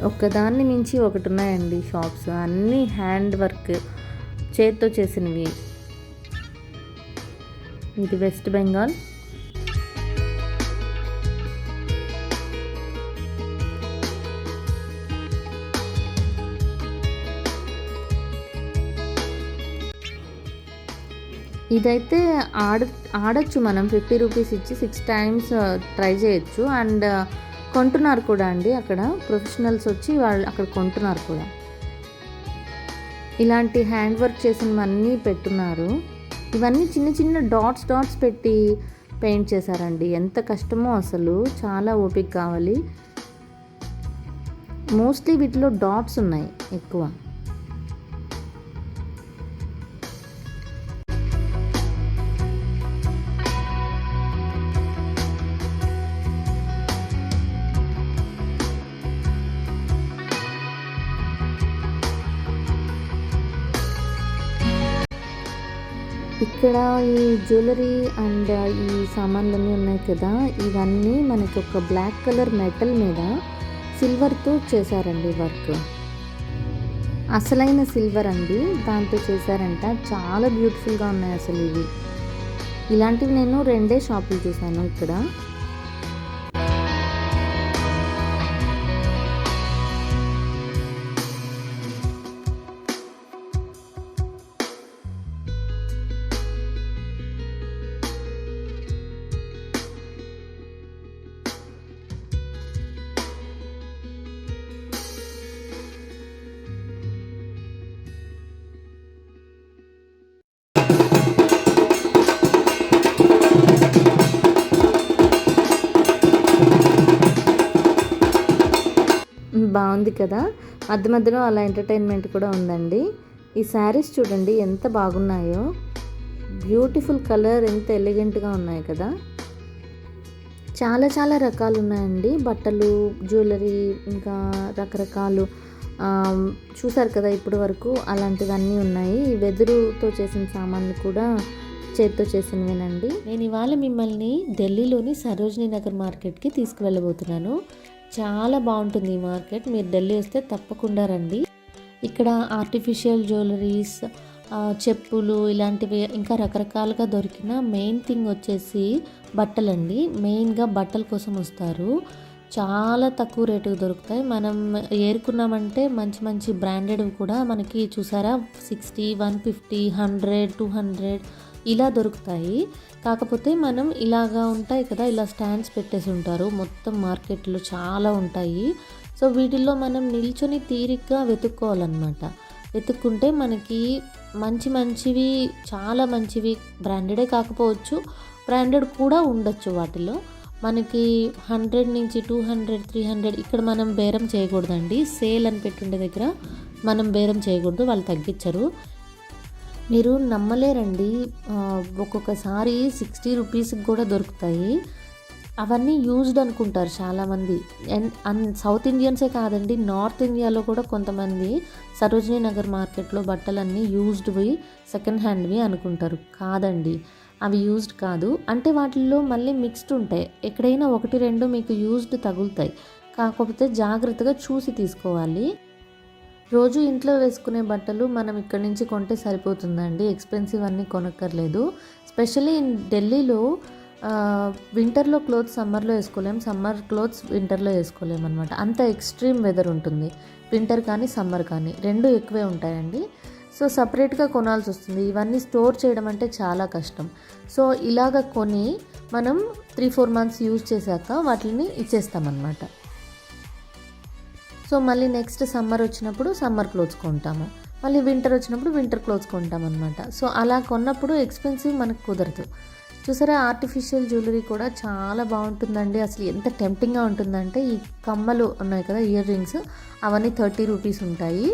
ఒక్కదాన్ని మించి ఒకటి ఉన్నాయండి షాప్స్. అన్నీ హ్యాండ్ వర్క్, చేత్తో చేసినవి. ఇది వెస్ట్ బెంగాల్. ఇదైతే ఆడచ్చు మనం. 50 రూపీస్ ఇచ్చి 6 టైమ్స్ ట్రై చేయొచ్చు. అండ్ కొంటున్నారు కూడా అండి, అక్కడ ప్రొఫెషనల్స్ వచ్చి వాళ్ళు అక్కడ కొంటున్నారు కూడా. ఇలాంటి హ్యాండ్ వర్క్ చేసినవన్నీ పెట్టున్నారు. ఇవన్నీ చిన్న డాట్స్ పెట్టి పెయింట్ చేశారండి. ఎంత కష్టమో అసలు, చాలా ఓపిక కావాలి. మోస్ట్లీ వీటిలో డాట్స్ ఉన్నాయి ఎక్కువ. ఇక్కడ ఈ జ్యువెలరీ అండ్ ఈ సామాన్లన్నీ ఉన్నాయి కదా, ఇవన్నీ మనకి ఒక బ్లాక్ కలర్ మెటల్ మీద సిల్వర్తో చేశారండి వర్క్. అసలైన సిల్వర్ అండి, దాంతో చేశారంట. చాలా బ్యూటిఫుల్గా ఉన్నాయి అసలు ఇవి. ఇలాంటివి నేను 2 షాపులు చూసాను ఇక్కడ. బాగుంది కదా, మధ్యలో అలా ఎంటర్టైన్మెంట్ కూడా ఉందండి. ఈ శారీస్ చూడండి ఎంత బాగున్నాయో, బ్యూటిఫుల్ కలర్, ఎంత ఎలిగెంట్గా ఉన్నాయి కదా. చాలా రకాలు ఉన్నాయండి, బట్టలు, జ్యువెలరీ, ఇంకా రకరకాలు చూసారు కదా ఇప్పటి వరకు. అలాంటివన్నీ ఉన్నాయి. వెదురుతో చేసిన సామాన్లు కూడా చేత్తో చేసినవేనండి. నేను ఇవాళ మిమ్మల్ని ఢిల్లీలోని సరోజినీ నగర్ మార్కెట్కి తీసుకువెళ్ళబోతున్నాను. చాలా బాగుంటుంది ఈ మార్కెట్. మీరు ఢిల్లీ వస్తే తప్పకుండా రండి. ఇక్కడ ఆర్టిఫిషియల్ జ్యువెలరీస్, చెప్పులు, ఇలాంటివి ఇంకా రకరకాలుగా దొరికిన మెయిన్ థింగ్ వచ్చేసి బట్టలండి. మెయిన్గా బట్టల కోసం వస్తారు. చాలా తక్కువ రేటుకు దొరుకుతాయి. మనం ఏరుకున్నామంటే మంచి బ్రాండెడ్ కూడా మనకి చూసారా 60, 150, 100, 200 ఇలా దొరుకుతాయి. కాకపోతే మనం ఇలాగా ఉంటాయి కదా, ఇలా స్టాండ్స్ పెట్టేసి ఉంటారు. మొత్తం మార్కెట్లో చాలా ఉంటాయి. సో వీటిల్లో మనం నిల్చొని తీరిగ్గా వెతుక్కోవాలన్నమాట. వెతుక్కుంటే మనకి మంచివి, చాలా మంచివి, బ్రాండెడే కాకపోవచ్చు, బ్రాండెడ్ కూడా ఉండొచ్చు వాటిలో. మనకి 100 నుంచి 200, 300 ఇక్కడ మనం బేరం చేయకూడదండి. సేల్ అని పెట్టుండే దగ్గర మనం బేరం చేయకూడదు, వాళ్ళు తగ్గించరు. మీరు నమ్మలేరండి, ఒక్కొక్కసారి 60 రూపీస్కి కూడా దొరుకుతాయి. అవన్నీ యూజ్డ్ అనుకుంటారు చాలామంది. అండ్ సౌత్ ఇండియన్సే కాదండి, నార్త్ ఇండియాలో కూడా కొంతమంది సరోజినీ నగర్ మార్కెట్లో బట్టలన్నీ యూజ్డ్వి, సెకండ్ హ్యాండ్వి అనుకుంటారు. కాదండి, అవి యూజ్డ్ కాదు. అంటే వాటిల్లో మళ్ళీ మిక్స్డ్ ఉంటాయి. ఎక్కడైనా 1, 2 మీకు యూజ్డ్ తగులుతాయి. కాకపోతే జాగ్రత్తగా చూసి తీసుకోవాలి. రోజు ఇంట్లో వేసుకునే బట్టలు మనం ఇక్కడి నుంచి కొంటే సరిపోతుందండి. ఎక్స్పెన్సివ్ అన్నీ కొనక్కర్లేదు. స్పెషల్లీ ఇన్ ఢిల్లీలో వింటర్లో క్లోత్స్ సమ్మర్లో వేసుకోలేం, సమ్మర్ క్లోత్స్ వింటర్లో వేసుకోలేం అనమాట. అంత ఎక్స్ట్రీమ్ వెదర్ ఉంటుంది. వింటర్ కానీ సమ్మర్ కానీ 2 ఎక్కువే ఉంటాయండి. సో సపరేట్గా కొనాల్సి వస్తుంది. ఇవన్నీ స్టోర్ చేయడం అంటే చాలా కష్టం. సో ఇలాగ కొని మనం 3-4 మంత్స్ యూజ్ చేశాక వాటిని ఇచ్చేస్తామన్నమాట. సో మళ్ళీ నెక్స్ట్ సమ్మర్ వచ్చినప్పుడు సమ్మర్ క్లోత్స్ కొంటాము, మళ్ళీ వింటర్ వచ్చినప్పుడు వింటర్ క్లోత్స్ కొంటామన్నమాట. సో అలా కొన్నప్పుడు ఎక్స్పెన్సివ్ మనకు కుదరదు. చూసారా, ఆర్టిఫిషియల్ జ్యువెలరీ కూడా చాలా బాగుంటుందండి. అసలు ఎంత టెంప్టింగ్గా ఉంటుందంటే, ఈ కమ్మలు ఉన్నాయి కదా, ఇయర్ రింగ్స్, అవన్నీ 30 రూపీస్ ఉంటాయి.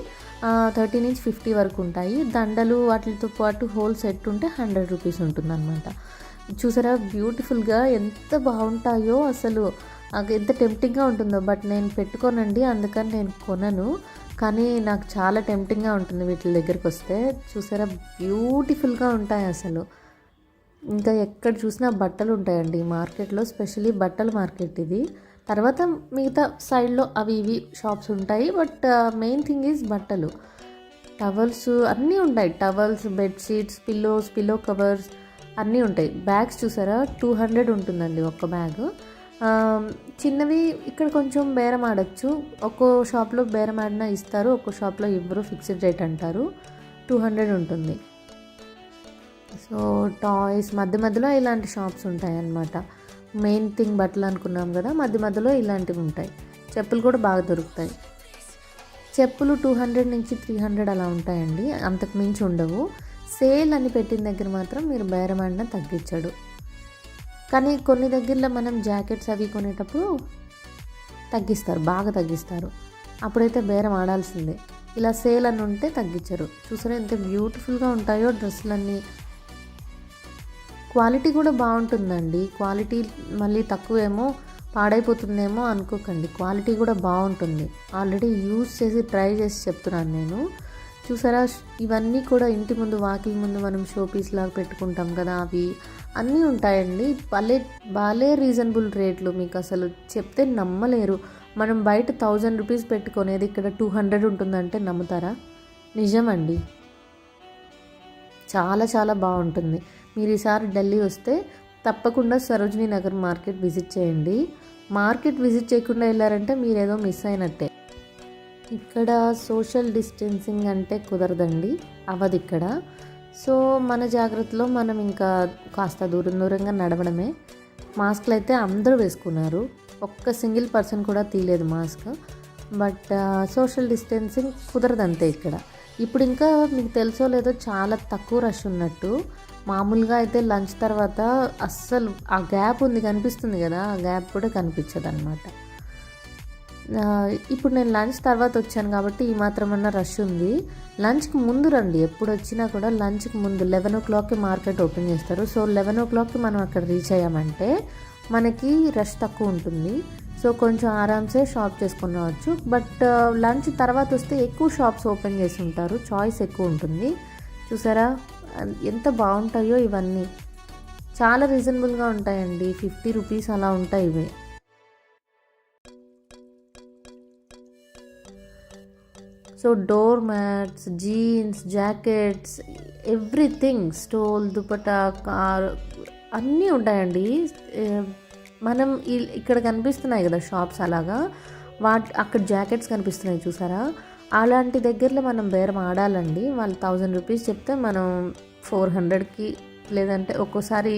30 నుంచి 50 వరకు ఉంటాయి. దండలు వాటితో పాటు హోల్ సెట్ ఉంటే 100 రూపీస్ ఉంటుందన్నమాట. చూసారా బ్యూటిఫుల్గా ఎంత బాగుంటాయో, అసలు ఎంత టెంప్టింగ్గా ఉంటుందో. బట్ నేను పెట్టుకోనండి, అందుకని నేను కొనను. కానీ నాకు చాలా టెంప్టింగ్గా ఉంటుంది వీటి దగ్గరికి వస్తే. చూసారా బ్యూటిఫుల్గా ఉంటాయి అసలు. ఇంకా ఎక్కడ చూసినా బట్టలు ఉంటాయండి మార్కెట్లో, స్పెషల్లీ బట్టల మార్కెట్ ఇది. తర్వాత మిగతా సైడ్లో అవి ఇవి షాప్స్ ఉంటాయి. బట్ మెయిన్ థింగ్ ఈజ్ బట్టలు. టవల్స్ అన్నీ ఉంటాయి. టవల్స్, బెడ్షీట్స్, పిల్లో కవర్స్ అన్నీ ఉంటాయి. బ్యాగ్స్ చూసారా, 200 ఉంటుందండి ఒక్క బ్యాగ్. చిన్నవి ఇక్కడ కొంచెం బేరం ఆడచ్చు. ఒక్కో షాప్లో బేరం ఆడినా ఇస్తారు, ఒక్కో షాప్లో ఇవ్వరు, ఫిక్స్డ్ రేట్ అంటారు. 200 ఉంటుంది. సో టాయ్స్ మధ్యలో ఇలాంటి షాప్స్ ఉంటాయి అన్నమాట. మెయిన్ థింగ్ బట్టలు అనుకున్నాం కదా, మధ్యలో ఇలాంటివి ఉంటాయి. చెప్పులు కూడా బాగా దొరుకుతాయి. చెప్పులు 200 నుంచి 300 అలా ఉంటాయండి, అంతకు మించి ఉండవు. సేల్ అని పెట్టిన దగ్గర మాత్రం మీరు బేరం ఆడినా తగ్గించడు. కానీ కొన్ని దగ్గరలో మనం జాకెట్స్ అవి కొనేటప్పుడు తగ్గిస్తారు, బాగా తగ్గిస్తారు. అప్పుడైతే బేరం ఆడాల్సిందే. ఇలా సేల్ అని ఉంటే తగ్గించరు. చూసారా ఎంత బ్యూటిఫుల్గా ఉంటాయో డ్రెస్సులన్నీ. క్వాలిటీ కూడా బాగుంటుందండి. క్వాలిటీ మళ్ళీ తక్కువేమో పాడైపోతుందేమో అనుకోకండి, క్వాలిటీ కూడా బాగుంటుంది. ఆల్రెడీ యూజ్ చేసి ట్రై చేసి చెప్తున్నాను నేను. చూసారా, ఇవన్నీ కూడా ఇంటి ముందు, వాకిలి ముందు మనం షో పీస్ లాగా పెట్టుకుంటాం కదా, అవి అన్నీ ఉంటాయండి. బాలే రీజనబుల్ రేట్లు. మీకు అసలు చెప్తే నమ్మలేరు. మనం బయట 1000 రూపీస్ పెట్టుకునేది ఇక్కడ 200 ఉంటుందంటే నమ్ముతారా? నిజమండి, చాలా చాలా బాగుంటుంది. మీరు ఈసారి ఢిల్లీ వస్తే తప్పకుండా సరోజినీ నగర్ మార్కెట్ విజిట్ చేయండి. మార్కెట్ విజిట్ చేయకుండా వెళ్ళారంటే మీరేదో మిస్ అయినట్టే. ఇక్కడ సోషల్ డిస్టెన్సింగ్ అంటే కుదరదండి, అవ్వదు ఇక్కడ. సో మన జాగ్రత్తలో మనం ఇంకా కాస్త దూరంగా నడవడమే. మాస్క్లు అయితే అందరూ వేసుకున్నారు, ఒక్క సింగిల్ పర్సన్ కూడా తీయలేదు మాస్క్. బట్ సోషల్ డిస్టెన్సింగ్ కుదరదంతే ఇక్కడ. ఇప్పుడు ఇంకా మీకు తెలుసో లేదో చాలా తక్కువ రష్ ఉన్నట్టు. మామూలుగా అయితే లంచ్ తర్వాత అస్సలు ఆ గ్యాప్ ఉంది కనిపిస్తుంది కదా, ఆ గ్యాప్ కూడా కనిపించదు అనమాట. ఇప్పుడు నేను లంచ్ తర్వాత వచ్చాను కాబట్టి ఈ మాత్రమన్నా రష్ ఉంది. లంచ్కి ముందు రండి, ఎప్పుడు వచ్చినా కూడా లంచ్కి ముందు 11 o'clockకి మార్కెట్ ఓపెన్ చేస్తారు. సో 11 o'clockకి మనం అక్కడ రీచ్ అయ్యామంటే మనకి రష్ తక్కువ ఉంటుంది. సో కొంచెం ఆరామ్సే షాప్ చేసుకుని రావచ్చు. బట్ లంచ్ తర్వాత వస్తే ఎక్కువ షాప్స్ ఓపెన్ చేసి ఉంటారు, చాయిస్ ఎక్కువ ఉంటుంది. చూసారా ఎంత బాగుంటాయో ఇవన్నీ. చాలా రీజనబుల్గా ఉంటాయండి, 50 రూపీస్ అలా ఉంటాయి ఇవి. So door mats, jeans, jackets, everything, stole, dupatta, car అన్నీ ఉంటాయండి. మనం ఇక్కడ కనిపిస్తున్నాయి కదా షాప్స్, అలాగా అక్కడ జాకెట్స్ కనిపిస్తున్నాయి చూసారా, అలాంటి దగ్గరలో మనం బేరం ఆడాలండి. వాళ్ళు 1000 రూపీస్ చెప్తే మనం 400కి, లేదంటే ఒక్కోసారి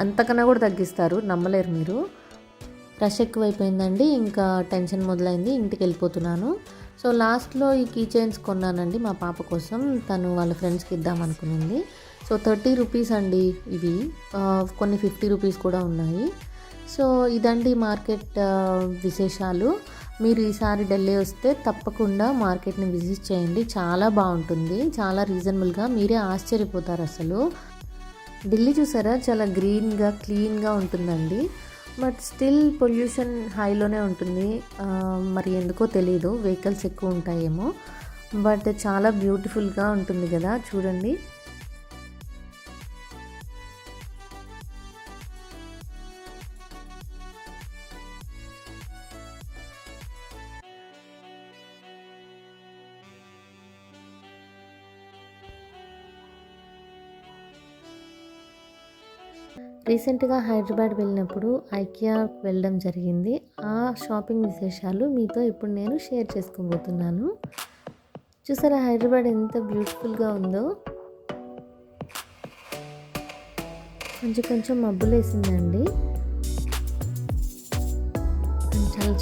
అంతకన్నా కూడా తగ్గిస్తారు, నమ్మలేరు మీరు. రష్ ఎక్కువైపోయిందండి, ఇంకా టెన్షన్ మొదలైంది, ఇంటికి వెళ్ళిపోతున్నాను. సో లాస్ట్లో ఈ కీ చైన్స్ కొన్నానండి మా పాప కోసం, తను వాళ్ళ ఫ్రెండ్స్కి ఇద్దాం అనుకునింది. సో 30 రూపీస్ అండి ఇవి, కొన్ని 50 రూపీస్ కూడా ఉన్నాయి. సో ఇదండి మార్కెట్ విశేషాలు. మీరు ఈసారి ఢిల్లీ వస్తే తప్పకుండా మార్కెట్ని విజిట్ చేయండి, చాలా బాగుంటుంది, చాలా రీజనబుల్గా, మీరే ఆశ్చర్యపోతారు అసలు. ఢిల్లీ చూసారా చాలా గ్రీన్గా క్లీన్గా ఉంటుందండి. బట్ స్టిల్ పొల్యూషన్ హైలోనే ఉంటుంది. మరి ఎందుకో తెలీదు, వెహికల్స్ ఎక్కువ ఉంటాయేమో. బట్ చాలా బ్యూటిఫుల్గా ఉంటుంది కదా, చూడండి. రీసెంట్గా హైదరాబాద్ వెళ్ళినప్పుడు ఐకియాకి వెళ్ళడం జరిగింది. ఆ షాపింగ్ విశేషాలు మీతో ఇప్పుడు నేను షేర్ చేసుకోబోతున్నాను. చూసారా హైదరాబాద్ ఎంత బ్యూటిఫుల్గా ఉందో. కొంచెం మబ్బులేసిందండి,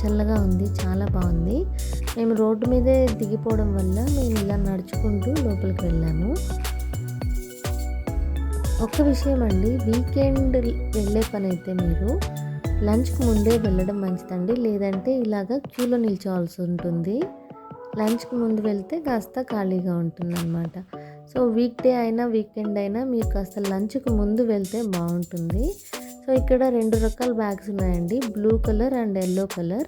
చల్లగా ఉంది, చాలా బాగుంది. మేము రోడ్డు మీదే దిగిపోవడం వల్ల మేము ఇలా నడుచుకుంటూ లోపలికి వెళ్ళాము. ఒక్క విషయం అండి, వీకెండ్ వెళ్ళే పని అయితే మీరు లంచ్కి ముందే వెళ్ళడం మంచిదండి. లేదంటే ఇలాగ క్యూలో నిల్చోవాల్సి ఉంటుంది. లంచ్కి ముందు వెళ్తే కాస్త ఖాళీగా ఉంటుందన్నమాట. సో వీక్ డే అయినా వీకెండ్ అయినా మీరు కాస్త లంచ్కి ముందు వెళ్తే బాగుంటుంది. సో ఇక్కడ 2 రకాల బ్యాగ్స్ ఉన్నాయండి, blue colour and yellow colour.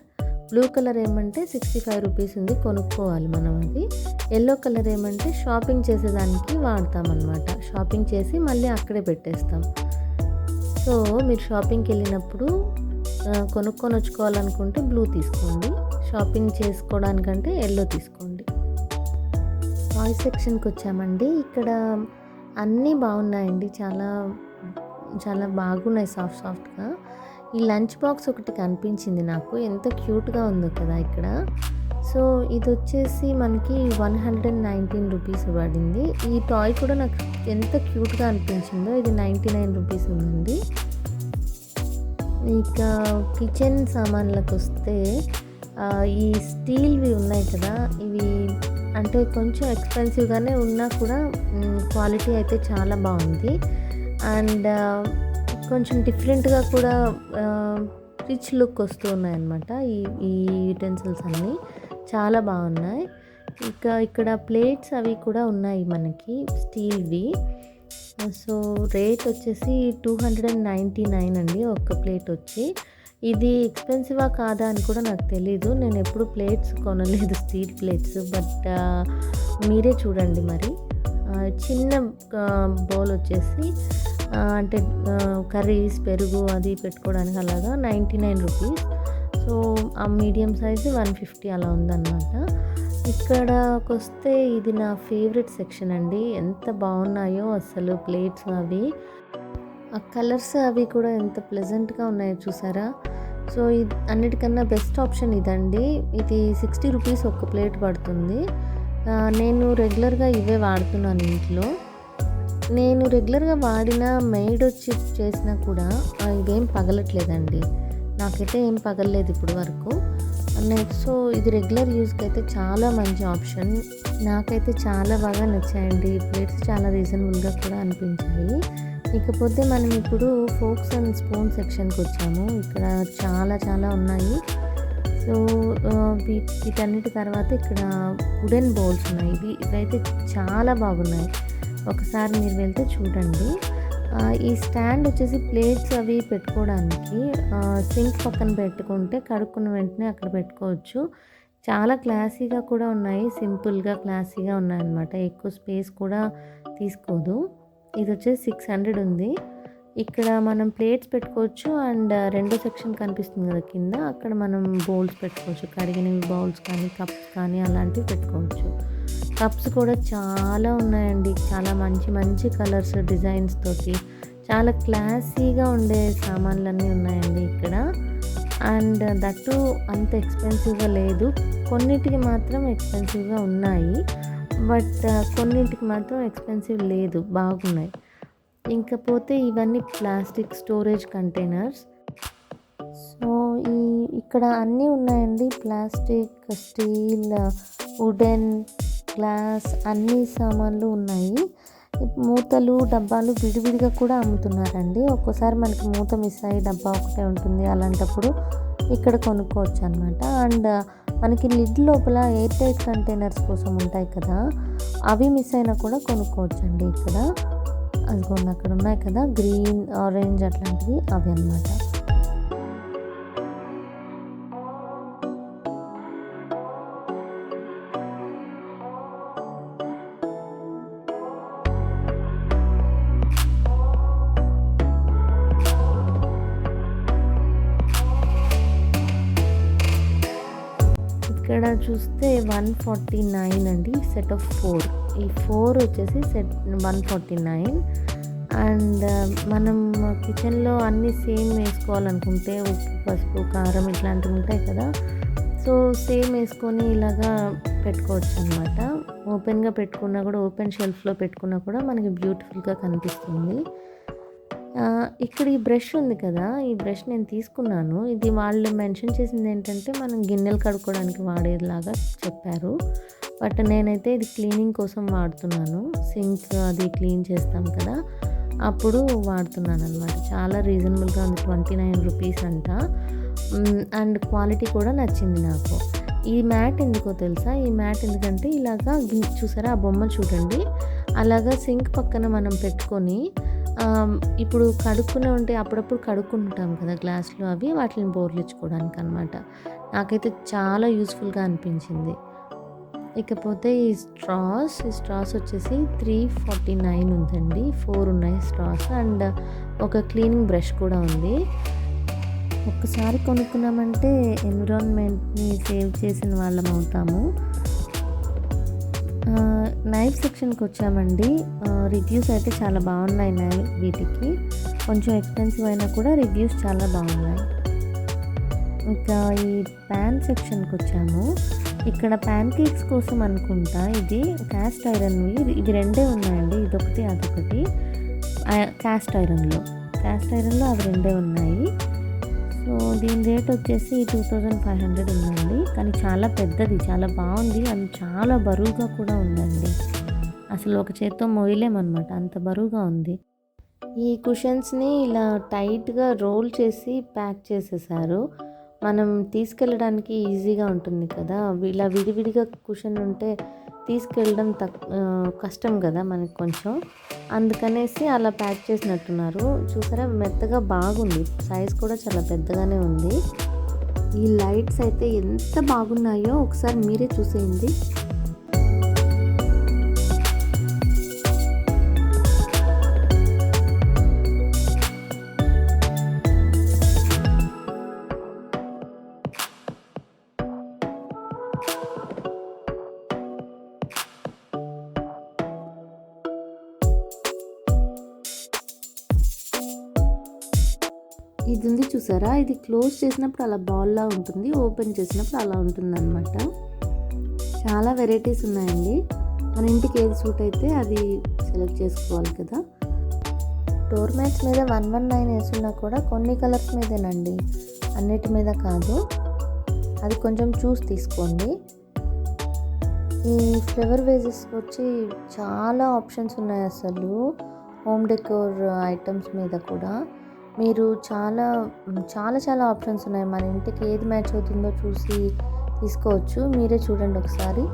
Blue colour ఏమంటే 65 రూపీస్ ఉంది, కొనుక్కోవాలి మనం అది. ఎల్లో కలర్ ఏమంటే షాపింగ్ చేసేదానికి వాడతామన్నమాట. షాపింగ్ చేసి మళ్ళీ అక్కడే పెట్టేస్తాం. సో మీరు షాపింగ్కి వెళ్ళినప్పుడు కొనుక్కొని వచ్చుకోవాలనుకుంటే బ్లూ తీసుకోండి, షాపింగ్ చేసుకోవడానికంటే ఎల్లో తీసుకోండి. టాయ్ సెక్షన్కి వచ్చామండి. ఇక్కడ అన్నీ బాగున్నాయండి, చాలా బాగున్నాయి, సాఫ్ట్గా. ఈ లంచ్ బాక్స్ ఒకటి కనిపించింది నాకు, ఎంత క్యూట్గా ఉందో కదా ఇక్కడ. సో ఇది వచ్చేసి మనకి 119 రూపీస్ పడింది. ఈ టాయ్ కూడా నాకు ఎంత క్యూట్గా అనిపించిందో. ఇది 99 రూపీస్ ఉందండి. ఇక కిచెన్ సామాన్లకు వస్తే ఈ స్టీల్వి ఉన్నాయి కదా, ఇవి అంటే కొంచెం ఎక్స్పెన్సివ్గానే ఉన్నా కూడా క్వాలిటీ అయితే చాలా బాగుంది. అండ్ కొంచెం డిఫరెంట్గా కూడా రిచ్ లుక్ వస్తూ ఉన్నాయన్నమాట. ఈ యూటెన్సిల్స్ అన్నీ చాలా బాగున్నాయి. ఇక్కడ ప్లేట్స్ అవి కూడా ఉన్నాయి మనకి, స్టీల్వి. సో రేట్ వచ్చేసి 299 అండి ఒక్క ప్లేట్ వచ్చి. ఇది ఎక్స్పెన్సివా కాదా అని కూడా నాకు తెలీదు, నేను ఎప్పుడు ప్లేట్స్ కొనలేదు, స్టీల్ ప్లేట్స్. బట్ మీరే చూడండి మరి. చిన్న బౌల్ వచ్చేసి అంటే కర్రీస్, పెరుగు అది పెట్టుకోవడానికి అలాగా 99 రూపీస్. సో ఆ మీడియం సైజు 150 అలా ఉందన్నమాట. ఇక్కడకి వస్తే ఇది నా ఫేవరెట్ సెక్షన్ అండి, ఎంత బాగున్నాయో అసలు ప్లేట్స్ అవి. ఆ కలర్స్ అవి కూడా ఎంత ప్లెజెంట్గా ఉన్నాయో చూసారా. సో ఇది అన్నిటికన్నా బెస్ట్ ఆప్షన్ ఇదండి. ఇది 60 రూపీస్ ఒక్క ప్లేట్ పడుతుంది. నేను రెగ్యులర్గా ఇవే వాడుతున్నాను ఇంట్లో. నేను రెగ్యులర్గా వాడిన మెయిడ్ వచ్చి చేసినా కూడా ఇవేం పగలట్లేదండి, నాకైతే ఏం పగలలేదు ఇప్పుడు వరకు. సో ఇది రెగ్యులర్ యూస్కి అయితే చాలా మంచి ఆప్షన్, నాకైతే చాలా బాగా నచ్చాయండి. ప్లేట్స్ చాలా రీజనబుల్గా కూడా అనిపించాయి. ఇకపోతే మనం ఇప్పుడు ఫోక్స్ అండ్ స్పూన్ సెక్షన్కి వచ్చాము. ఇక్కడ చాలా ఉన్నాయి. సో వీటన్నిటి తర్వాత ఇక్కడ వుడెన్ బౌల్స్ ఉన్నాయి. ఇవైతే చాలా బాగున్నాయి, ఒకసారి మీరు వెళ్తే చూడండి. ఈ స్టాండ్ వచ్చేసి ప్లేట్స్ అవి పెట్టుకోవడానికి సింక్ పక్కన పెట్టుకుంటే కడుక్కున్న వెంటనే అక్కడ పెట్టుకోవచ్చు. చాలా క్లాసీగా కూడా ఉన్నాయి, సింపుల్గా క్లాసీగా ఉన్నాయన్నమాట. ఎక్కువ స్పేస్ కూడా తీసుకోదు. ఇది వచ్చేసి 600 ఉంది. ఇక్కడ మనం ప్లేట్స్ పెట్టుకోవచ్చు అండ్ రెండో సెక్షన్ కనిపిస్తుంది కదా కింద, అక్కడ మనం బౌల్స్ పెట్టుకోవచ్చు, కడిగినవి బౌల్స్ కానీ కప్స్ కానీ అలాంటివి పెట్టుకోవచ్చు. కప్స్ కూడా చాలా ఉన్నాయండి, చాలా మంచి కలర్స్, డిజైన్స్ తోటి చాలా క్లాసీగా ఉండే సామాన్లన్నీ ఉన్నాయండి ఇక్కడ. అండ్ దట్టు అంత ఎక్స్పెన్సివ్గా లేదు, కొన్నిటికి మాత్రం ఎక్స్పెన్సివ్గా ఉన్నాయి. బట్ కొన్నింటికి మాత్రం ఎక్స్పెన్సివ్ లేదు, బాగున్నాయి. ఇంకపోతే ఇవన్నీ ప్లాస్టిక్ స్టోరేజ్ కంటైనర్స్. సో ఇక్కడ అన్నీ ఉన్నాయండి, ప్లాస్టిక్, స్టీల్, వుడెన్, గ్లాస్ అన్ని సామాన్లు ఉన్నాయి. మూతలు, డబ్బాలు విడివిడిగా కూడా అమ్ముతున్నారండి. ఒక్కోసారి మనకి మూత మిస్ అయ్యి డబ్బా ఒకటే ఉంటుంది, అలాంటప్పుడు ఇక్కడ కొనుక్కోవచ్చు అనమాట. అండ్ మనకి లిడ్ లోపల ఎయిర్ టైట్ కంటైనర్స్ కోసం ఉంటాయి కదా, అవి మిస్ అయినా కూడా కొనుక్కోవచ్చు అండి ఇక్కడ. అదిగోండి అక్కడ ఉన్నాయి కదా గ్రీన్, ఆరెంజ్ అట్లాంటివి, అవి అన్నమాట. ఇక్కడ చూస్తే 149 అండి, సెట్ ఆఫ్ 4. ఈ 4 వచ్చేసి సెట్ 149. అండ్ మనం కిచెన్లో అన్నీ సేమ్ వేసుకోవాలనుకుంటే ఉప్పు, పసుపు, కారం ఇట్లాంటివి ఉంటాయి కదా, సో సేమ్ వేసుకొని ఇలాగా పెట్టుకోవచ్చు అనమాట. ఓపెన్గా పెట్టుకున్నా కూడా, ఓపెన్ షెల్ఫ్లో పెట్టుకున్నా కూడా మనకి బ్యూటిఫుల్గా కనిపిస్తుంది. ఇక్కడ ఈ బ్రష్ ఉంది కదా, ఈ బ్రష్ నేను తీసుకున్నాను. ఇది వాళ్ళు మెన్షన్ చేసింది ఏంటంటే మనం గిన్నెలు కడుక్కోవడానికి వాడేలాగా చెప్పారు. బట్ నేనైతే ఇది క్లీనింగ్ కోసం వాడుతున్నాను. సింక్ అది క్లీన్ చేస్తాం కదా, అప్పుడు వాడుతున్నాను అనమాట. చాలా రీజనబుల్గా ఉంది, 29 రూపీస్ అంట. అండ్ క్వాలిటీ కూడా నచ్చింది నాకు. ఈ మ్యాట్ ఎందుకో తెలుసా? ఈ మ్యాట్ ఎందుకంటే ఇలాగా చూసారా, ఆ బొమ్మ చూడండి, అలాగా సింక్ పక్కన మనం పెట్టుకొని ఇప్పుడు కడుక్కునే ఉంటే అప్పుడప్పుడు కడుక్కుంటాం కదా గ్లాసులు, అవి వాటిని బోర్లించుకోవడానికి అనమాట. నాకైతే చాలా యూస్ఫుల్గా అనిపించింది. ఇకపోతే ఈ స్ట్రాస్ వచ్చేసి 349 ఉందండి. 4 ఉన్నాయి స్ట్రాస్. అండ్ ఒక క్లీనింగ్ బ్రష్ కూడా ఉంది. ఒక్కసారి కొనుక్కున్నామంటే ఎన్విరాన్మెంట్ని సేవ్ చేసిన వాళ్ళం అవుతాము. నైఫ్ సెక్షన్కి వచ్చామండి. రివ్యూస్ అయితే చాలా బాగున్నాయి వీటికి. కొంచెం ఎక్స్పెన్సివ్ అయినా కూడా రివ్యూస్ చాలా బాగున్నాయి. ఇంకా ఈ ప్యాన్ సెక్షన్కి వచ్చాము. ఇక్కడ ప్యాన్ కేక్స్ కోసం అనుకుంటా, ఇది క్యాస్ట్ ఐరన్వి. ఇవి రెండే ఉన్నాయండి, ఇదొకటి అదొకటి. క్యాస్ట్ ఐరన్లో అవి రెండే ఉన్నాయి. సో దీని రేట్ వచ్చేసి 2500 ఉందండి. కానీ చాలా పెద్దది, చాలా బాగుంది. అండ్ చాలా బరువుగా కూడా ఉందండి. అసలు ఒక చేత్తో మోయలేమన్నమాట, అంత బరువుగా ఉంది. ఈ కుషన్స్ని ఇలా టైట్గా రోల్ చేసి ప్యాక్ చేసేసారు. మనం తీసుకెళ్ళడానికి ఈజీగా ఉంటుంది కదా. ఇలా విడివిడిగా కుషన్ ఉంటే తీసుకెళ్ళడం కష్టం కదా మనకి కొంచెం, అందుకనేసి అలా ప్యాక్ చేసినట్టున్నారు. చూసారా, మెత్తగా బాగుంది. సైజ్ కూడా చాలా పెద్దగానే ఉంది. ఈ లైట్స్ అయితే ఎంత బాగున్నాయో ఒకసారి మీరే చూసేయండి. ఇది ఉంది చూసారా, ఇది క్లోజ్ చేసినప్పుడు అలా బాల్లా ఉంటుంది, ఓపెన్ చేసినప్పుడు అలా ఉంటుంది అనమాట. చాలా వెరైటీస్ ఉన్నాయండి. మన ఇంటికి ఏది సూట్ అయితే అది సెలెక్ట్ చేసుకోవాలి కదా. డోర్ మ్యాట్స్ మీద 119 వేసున్నా కూడా కొన్ని కలర్స్ మీదేనండి, అన్నిటి మీద కాదు. అది కొంచెం చూసి తీసుకోండి. ఈ ఫ్లవర్ వేజెస్ వచ్చి చాలా ఆప్షన్స్ ఉన్నాయి. అసలు హోమ్ డెకోర్ ఐటమ్స్ మీద కూడా మీరు చాలా ఆప్షన్స్ ఉన్నాయి. మన ఇంటికి ఏది మ్యాచ్ అవుతుందో చూసి తీసుకోవచ్చు. మీరే చూడండి ఒకసారి.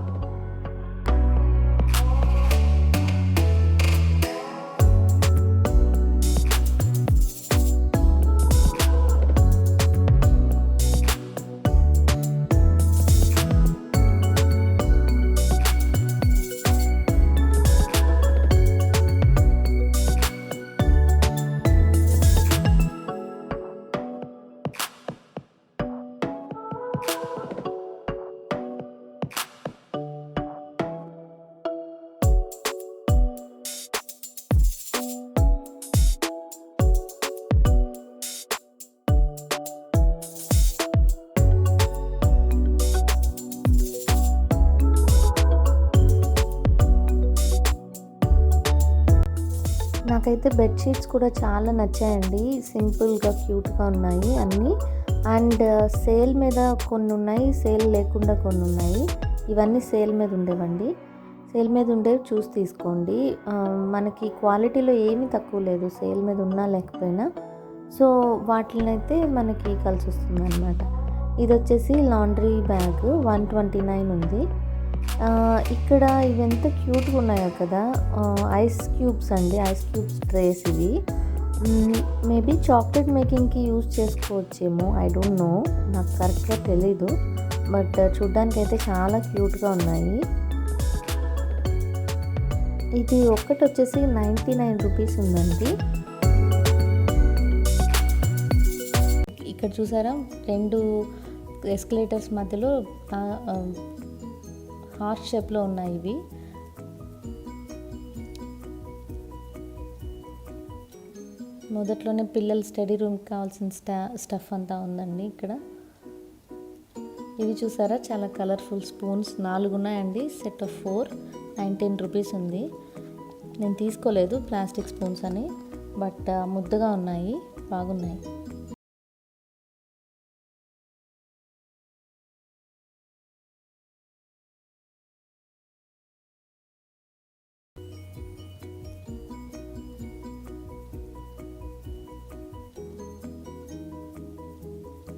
నాకైతే బెడ్షీట్స్ కూడా చాలా నచ్చాయండి. సింపుల్గా క్యూట్గా ఉన్నాయి అన్నీ. అండ్ సేల్ మీద కొన్ని ఉన్నాయి, సేల్ లేకుండా కొన్ని ఉన్నాయి. ఇవన్నీ సేల్ మీద ఉండేవండి. సేల్ మీద ఉండేవి చూసి తీసుకోండి. మనకి క్వాలిటీలో ఏమీ తక్కువ లేదు, సేల్ మీద ఉన్నా లేకపోయినా. సో వాటినైతే మనకి కలిసి వస్తుంది అనమాట. ఇది వచ్చేసి లాండ్రీ బ్యాగ్ 129 ఉంది. ఇక్కడ ఇవి ఎంత క్యూట్గా ఉన్నాయో కదా. ఐస్ క్యూబ్స్ అండి, ఐస్ క్యూబ్స్ ట్రేస్ ఇవి. మేబీ చాక్లెట్ మేకింగ్కి యూజ్ చేసుకోవచ్చేమో, ఐ డోంట్ నో, నాకు కరెక్ట్గా తెలీదు. బట్ చూడ్డానికి అయితే చాలా క్యూట్గా ఉన్నాయి. ఇది ఒక్కటి వచ్చేసి 99 రూపీస్ ఉందండి. ఇక్కడ చూసారా, 2 ఎస్కలేటర్స్ మధ్యలో హార్ట్ షేప్లో ఉన్నాయి ఇవి. మొదట్లోనే పిల్లల స్టడీ రూమ్కి కావాల్సిన స్టఫ్ అంతా ఉందండి ఇక్కడ. ఇవి చూసారా, చాలా కలర్ఫుల్ స్పూన్స్ 4 ఉన్నాయండి. సెట్ ఆఫ్ 4 19 రూపీస్ ఉంది. నేను తీసుకోలేదు ప్లాస్టిక్ స్పూన్స్ అని, బట్ ముద్దగా ఉన్నాయి, బాగున్నాయి.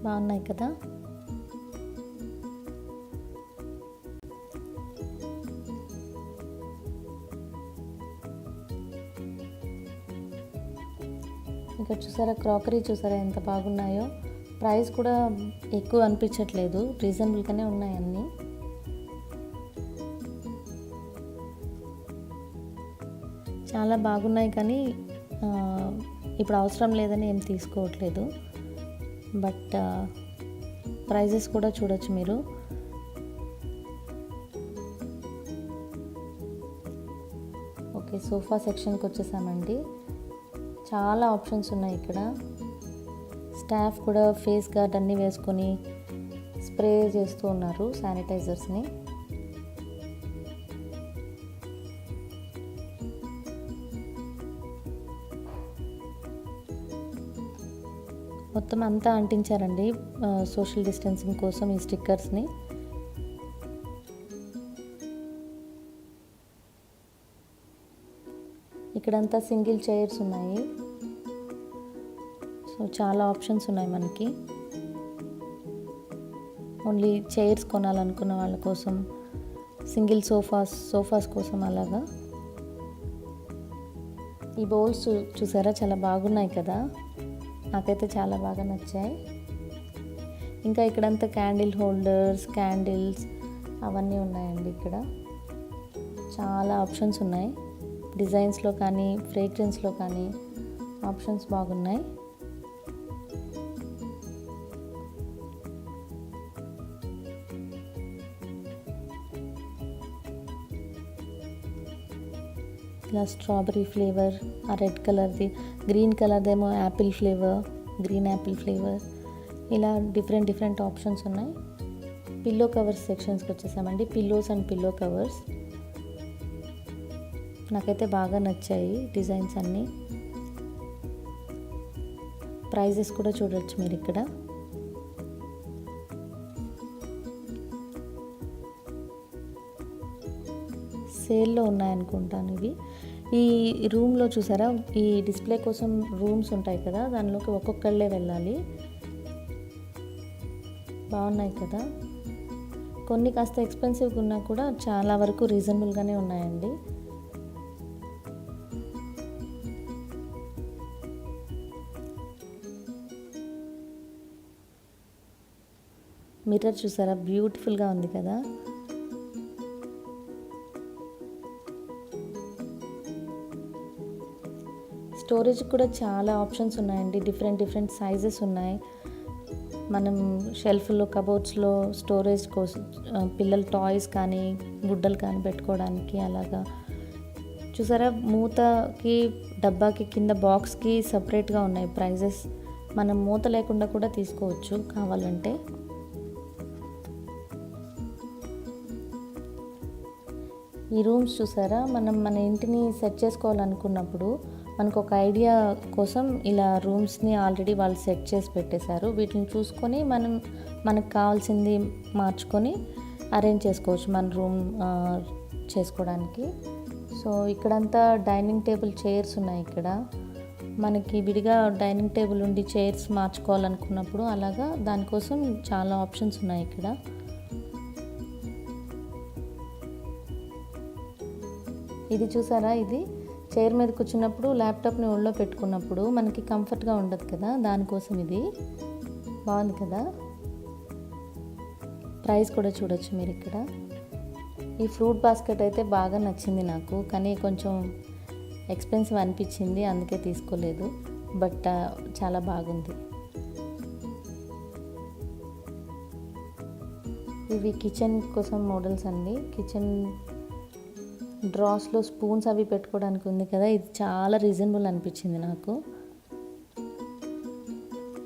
బాగున్నాయి కదా. ఇక్కడ చూసారా, క్రాకరీ చూసారా ఎంత బాగున్నాయో. ప్రైస్ కూడా ఎక్కువ అనిపించట్లేదు, రీజనబుల్గానే ఉన్నాయి అన్నీ. చాలా బాగున్నాయి, కానీ ఇప్పుడు అవసరం లేదని ఏం తీసుకోవట్లేదు. బట్ ప్రైజెస్ కూడా చూడొచ్చు మీరు. ఓకే, సోఫా సెక్షన్కి వచ్చేసామండి. చాలా ఆప్షన్స్ ఉన్నాయి ఇక్కడ. స్టాఫ్ కూడా ఫేస్ గార్డ్ అన్నీ వేసుకొని స్ప్రే చేస్తూ ఉన్నారు శానిటైజర్స్ని. మొత్తం అంతా అంటించారండి సోషల్ డిస్టెన్సింగ్ కోసం ఈ స్టిక్కర్స్ని. ఇక్కడంతా సింగిల్ చైర్స్ ఉన్నాయి. సో చాలా ఆప్షన్స్ ఉన్నాయి మనకి. ఓన్లీ చైర్స్ కొనాలనుకున్న వాళ్ళ కోసం, సింగిల్ సోఫాస్ కోసం అలాగా. ఈ బౌల్స్ చూసారా, చాలా బాగున్నాయి కదా. నాకైతే చాలా బాగా నచ్చాయి. ఇంకా ఇక్కడంతా క్యాండిల్ హోల్డర్స్, క్యాండిల్స్ అవన్నీ ఉన్నాయండి. ఇక్కడ చాలా ఆప్షన్స్ ఉన్నాయి. డిజైన్స్లో కానీ ఫ్రేగ్రెన్స్లో కానీ ఆప్షన్స్ బాగున్నాయి. ఇలా స్ట్రాబెరీ ఫ్లేవర్, ఆ రెడ్ కలర్ది, గ్రీన్ కలర్దేమో apple flavour, green apple flavour, ఇలా డిఫరెంట్ ఆప్షన్స్ ఉన్నాయి. పిల్లో కవర్స్ సెక్షన్స్కి వచ్చేసామండి. పిల్లోస్ అండ్ పిల్లో కవర్స్ నాకైతే బాగా నచ్చాయి డిజైన్స్ అన్నీ. ప్రైజెస్ కూడా చూడొచ్చు మీరు ఇక్కడ. సేల్లో ఉన్నాయనుకుంటాను ఇవి. ఈ రూమ్లో చూసారా, ఈ డిస్ప్లే కోసం రూమ్స్ ఉంటాయి కదా, దానిలోకి ఒక్కొక్కళ్ళే వెళ్ళాలి. బాగున్నాయి కదా. కొన్ని కాస్త ఎక్స్పెన్సివ్గా ఉన్నా కూడా చాలా వరకు రీజనబుల్గానే ఉన్నాయండి. మిర్రర్ చూసారా, బ్యూటిఫుల్గా ఉంది కదా. స్టోరేజ్ కూడా చాలా ఆప్షన్స్ ఉన్నాయండి. డిఫరెంట్ సైజెస్ ఉన్నాయి. మనం షెల్ఫ్లో, కబోర్డ్స్లో స్టోరేజ్ కోసం పిల్లల టాయ్స్ కానీ గుడ్డలు కానీ పెట్టుకోవడానికి అలాగా. చూసారా, మూతకి డబ్బాకి కింద బాక్స్కి సపరేట్గా ఉన్నాయి ప్రైజెస్. మనం మూత లేకుండా కూడా తీసుకోవచ్చు కావాలంటే. ఈ రూమ్స్ చూసారా, మనం మన ఇంటిని సెట్ చేసుకోవాలనుకున్నప్పుడు మనకు ఒక ఐడియా కోసం ఇలా రూమ్స్ని ఆల్రెడీ వాళ్ళు సెట్ చేసి పెట్టేశారు. వీటిని చూసుకొని మనకు కావాల్సింది మార్చుకొని అరేంజ్ చేసుకోవచ్చు మన రూమ్ చేసుకోవడానికి. సో ఇక్కడంతా డైనింగ్ టేబుల్ చైర్స్ ఉన్నాయి. ఇక్కడ మనకి విడిగా డైనింగ్ టేబుల్ ఉండి చైర్స్ మార్చుకోవాలనుకున్నప్పుడు అలాగా దానికోసం చాలా ఆప్షన్స్ ఉన్నాయి ఇక్కడ. ఇది చూసారా, ఇది చైర్ మీద కూర్చున్నప్పుడు ల్యాప్టాప్ని ఒళ్ళో పెట్టుకున్నప్పుడు మనకి కంఫర్ట్గా ఉండదు కదా, దానికోసం ఇది బాగుంది కదా. ప్రైస్ కూడా చూడొచ్చు మీరు ఇక్కడ. ఈ ఫ్రూట్ బాస్కెట్ అయితే బాగా నచ్చింది నాకు, కానీ కొంచెం ఎక్స్పెన్సివ్ అనిపించింది, అందుకే తీసుకోలేదు. బట్ చాలా బాగుంది. ఇవి కిచెన్ కోసం మోడల్స్ అండి. కిచెన్ డ్రాస్లో స్పూన్స్ అవి పెట్టుకోవడానికి ఉంది కదా, ఇది చాలా రీజనబుల్ అనిపించింది నాకు.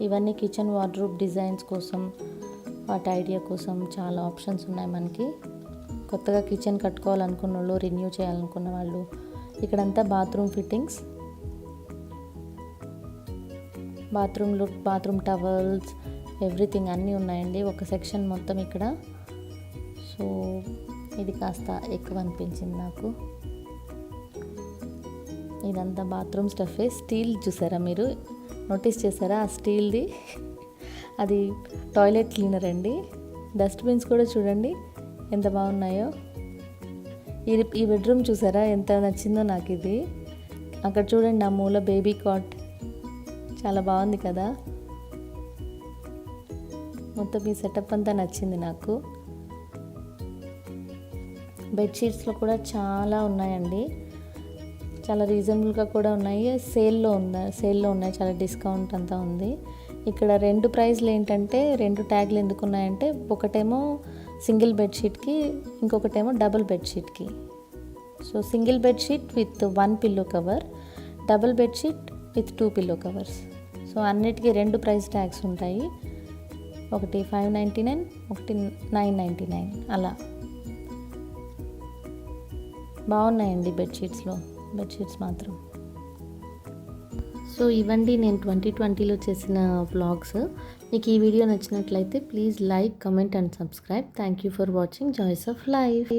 ఇవన్నీ కిచెన్ వార్డ్రోబ్ డిజైన్స్ కోసం, వాటి ఐడియా కోసం చాలా ఆప్షన్స్ ఉన్నాయి మనకి. కొత్తగా కిచెన్ కట్టుకోవాలనుకున్న వాళ్ళు, రెన్యూ చేయాలనుకున్న వాళ్ళు. ఇక్కడంతా bathroom fittings, bathroom look, bathroom towels, everything అన్నీ ఉన్నాయండి ఒక సెక్షన్ మొత్తం ఇక్కడ. సో ఇది కాస్త ఎక్కువ అనిపించింది నాకు. ఇదంతా బాత్రూమ్ స్టఫే. స్టీల్ చూసారా మీరు, నోటీస్ చేశారా ఆ స్టీల్ది? అది టాయిలెట్ క్లీనర్ అండి. డస్ట్బిన్స్ కూడా చూడండి ఎంత బాగున్నాయో. ఈ బెడ్రూమ్ చూసారా ఎంత నచ్చిందో నాకు ఇది. అక్కడ చూడండి ఆ మూల బేబీ కాట్, చాలా బాగుంది కదా. మొత్తం ఈ సెటప్ అంతా నచ్చింది నాకు. బెడ్షీట్స్లో కూడా చాలా ఉన్నాయండి, చాలా రీజనబుల్గా కూడా ఉన్నాయి. సేల్లో ఉన్నాయి, చాలా డిస్కౌంట్ అంతా ఉంది. ఇక్కడ రెండు ప్రైస్లు ఏంటంటే, రెండు ట్యాగ్లు ఎందుకు ఉన్నాయంటే, ఒకటేమో సింగిల్ బెడ్షీట్కి, ఇంకొకటేమో డబుల్ బెడ్షీట్కి. So single bedsheet with 1 pillow cover, double bedsheet with 2 pillow covers. So అన్నిటికీ రెండు ప్రైస్ ట్యాగ్స్ ఉంటాయి. ఒకటి 599, ఒకటి 999 అలా. బాగున్నాయండి బెడ్షీట్స్ మాత్రం. సో ఇవండి నేను 2020లో చేసిన వ్లాగ్స్. మీకు ఈ వీడియో నచ్చినట్లయితే please like, comment and subscribe. Thank you for watching joys of life.